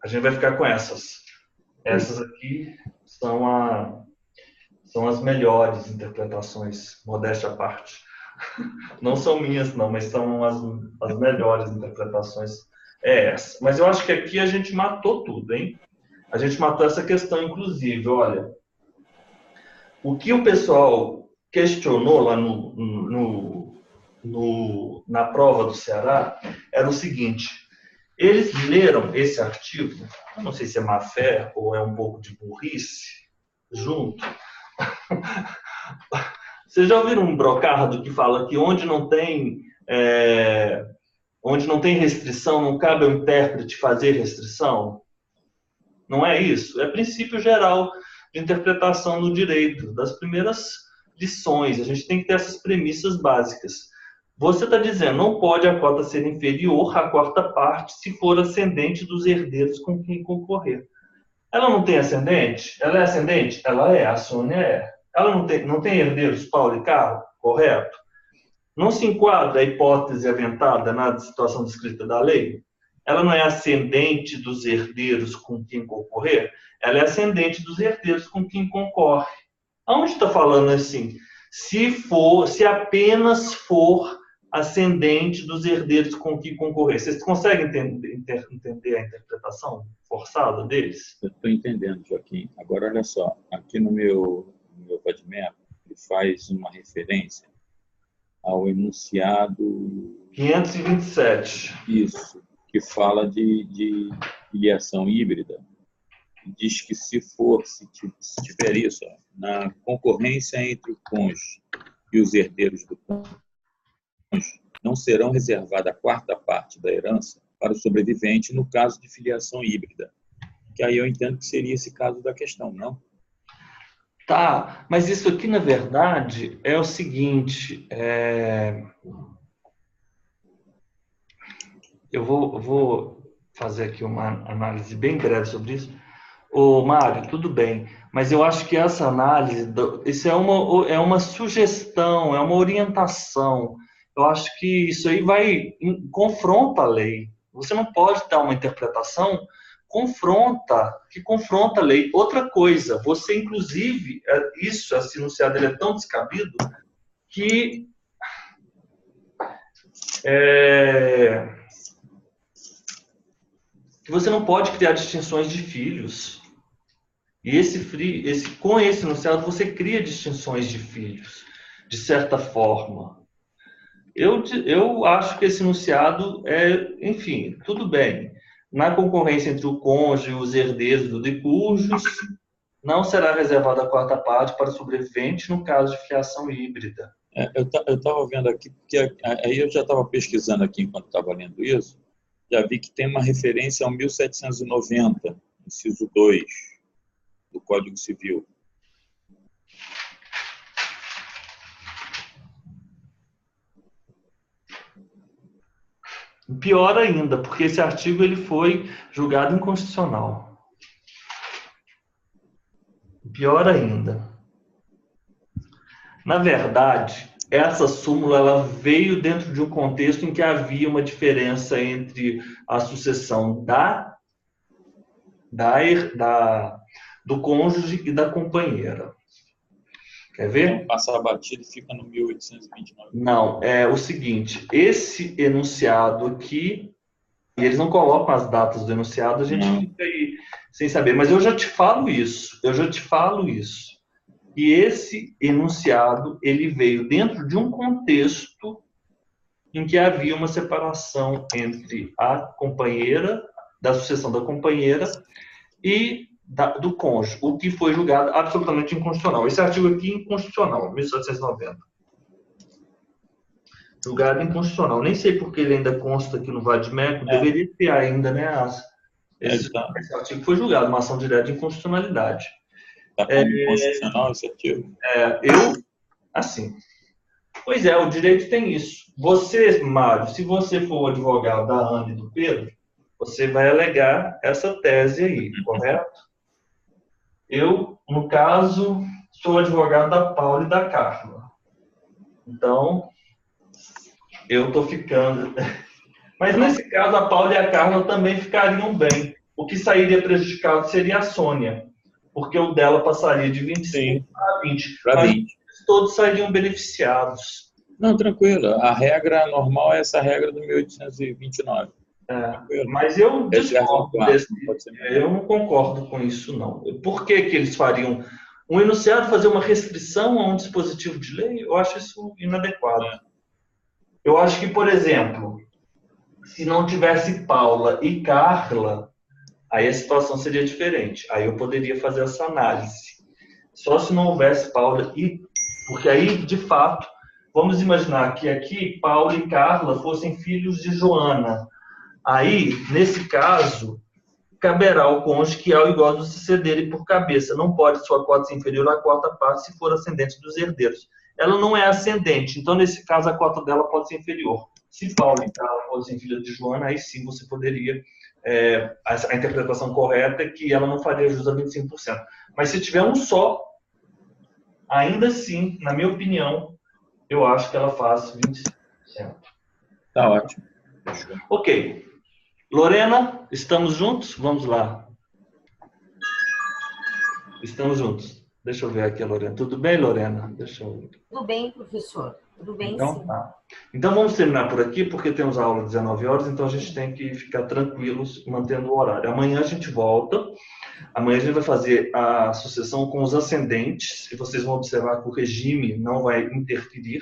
[SPEAKER 1] A gente vai ficar com essas. Essas aqui são as melhores interpretações, modéstia à parte. Não são minhas, não, mas são as melhores interpretações. É essa. Mas eu acho que aqui a gente matou tudo, hein? A gente matou essa questão, inclusive. Olha, o que o pessoal questionou lá na prova do Ceará era o seguinte: eles leram esse artigo, eu não sei se é má fé ou é um pouco de burrice, junto. Vocês já ouviram um brocardo que fala que onde não tem restrição, não cabe ao intérprete fazer restrição? Não é isso? É princípio geral de interpretação no direito, das primeiras lições. A gente tem que ter essas premissas básicas. Você está dizendo, não pode a cota ser inferior à quarta parte se for ascendente dos herdeiros com quem concorrer. Ela não tem ascendente? Ela é ascendente? Ela é, a Sônia é. Ela não tem herdeiros, Paulo e Carlos? Correto? Não se enquadra a hipótese aventada na situação descrita da lei? Ela não é ascendente dos herdeiros com quem concorrer? Ela é ascendente dos herdeiros com quem concorre. Aonde está falando assim? Se apenas for ascendente dos herdeiros com quem concorrer. Vocês conseguem entender a interpretação forçada deles?
[SPEAKER 3] Eu estou entendendo, Joaquim. Agora, olha só. Aqui no meu vademecum, ele faz uma referência ao enunciado
[SPEAKER 1] 527.
[SPEAKER 3] Isso, que fala de filiação híbrida. Diz que se tiver isso, ó, na concorrência entre o cônjuge e os herdeiros do cônjuge, não serão reservada a quarta parte da herança para o sobrevivente no caso de filiação híbrida. Que aí eu entendo que seria esse caso da questão, não?
[SPEAKER 1] Tá, mas isso aqui, na verdade, é o seguinte, eu vou fazer aqui uma análise bem breve sobre isso. Ô, Mário, tudo bem, mas eu acho que essa análise, isso é uma sugestão, é uma orientação. Eu acho que isso aí confronta a lei. Você não pode dar uma interpretação que confronta a lei. Outra coisa, você inclusive, esse enunciado ele é tão descabido que você não pode criar distinções de filhos. E com esse enunciado você cria distinções de filhos, de certa forma. Eu acho que esse enunciado enfim, tudo bem. Na concorrência entre o cônjuge e os herdeiros do decujus, não será reservada a quarta parte para o sobrevivente no caso de filiação híbrida.
[SPEAKER 3] Eu estava vendo aqui, porque aí eu já estava pesquisando aqui enquanto estava lendo isso, já vi que tem uma referência ao 1790, inciso 2, do Código Civil.
[SPEAKER 1] Pior ainda, porque esse artigo ele foi julgado inconstitucional. Pior ainda. Na verdade, essa súmula ela veio dentro de um contexto em que havia uma diferença entre a sucessão do cônjuge e da companheira. Quer ver?
[SPEAKER 3] Então, passar batido fica no 1829.
[SPEAKER 1] Não, é o seguinte, esse enunciado aqui, e eles não colocam as datas do enunciado, a gente fica aí sem saber. Mas eu já te falo isso, E esse enunciado, ele veio dentro de um contexto em que havia uma separação entre a companheira, da sucessão da companheira e do cônjuge, o que foi julgado absolutamente inconstitucional. Esse artigo aqui é inconstitucional, 1790. Julgado inconstitucional. Nem sei porque ele ainda consta aqui no Vadimeco, deveria ter ainda, né? Esse artigo foi julgado, uma ação direta de inconstitucionalidade.
[SPEAKER 3] Está como inconstitucional esse artigo?
[SPEAKER 1] Assim... Pois é, o direito tem isso. Você, Mário, se você for o advogado da Ana e do Pedro, você vai alegar essa tese aí, correto? Eu, no caso, sou advogado da Paula e da Carla. Então, eu estou ficando... Mas, nesse caso, a Paula e a Carla também ficariam bem. O que sairia prejudicado seria a Sônia, porque o dela passaria de 25 para 20.
[SPEAKER 3] Para 20.
[SPEAKER 1] Todos sairiam beneficiados.
[SPEAKER 3] Não, tranquilo. A regra normal é essa regra do 1829.
[SPEAKER 1] Mas eu discordo eu não concordo com isso, não. Por que eles fariam um enunciado fazer uma restrição a um dispositivo de lei? Eu acho isso inadequado. Eu acho que, por exemplo, se não tivesse Paula e Carla, aí a situação seria diferente. Aí eu poderia fazer essa análise. Só se não houvesse Paula e... Porque aí, de fato, vamos imaginar que aqui Paula e Carla fossem filhos de Joana. Aí, nesse caso, caberá ao cônjuge que ao igual de se cederem por cabeça. Não pode sua cota ser inferior à quarta parte se for ascendente dos herdeiros. Ela não é ascendente, então, nesse caso, a cota dela pode ser inferior. Se Paula e Carla fossem filhas de Joana, aí sim você poderia... a interpretação correta é que ela não faria jus a 25%. Mas se tiver um só, ainda assim, na minha opinião, eu acho que ela faz 25%.
[SPEAKER 3] Tá ótimo.
[SPEAKER 1] Ok. Lorena, estamos juntos? Vamos lá. Estamos juntos. Deixa eu ver aqui a Lorena. Tudo bem, Lorena? Deixa eu ver.
[SPEAKER 4] Tudo bem, professor. Tudo bem,
[SPEAKER 1] então,
[SPEAKER 4] sim.
[SPEAKER 1] Tá. Então, vamos terminar por aqui, porque temos a aula às 19 horas, então a gente tem que ficar tranquilos, mantendo o horário. Amanhã a gente volta. Amanhã a gente vai fazer a sucessão com os ascendentes, e vocês vão observar que o regime não vai interferir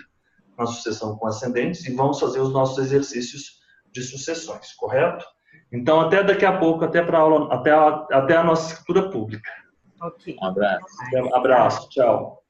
[SPEAKER 1] na sucessão com ascendentes, e vamos fazer os nossos exercícios de sucessões, correto? Então, até daqui a pouco, até a nossa escritura pública.
[SPEAKER 4] Ok.
[SPEAKER 3] Um abraço.
[SPEAKER 1] Abraço, tchau.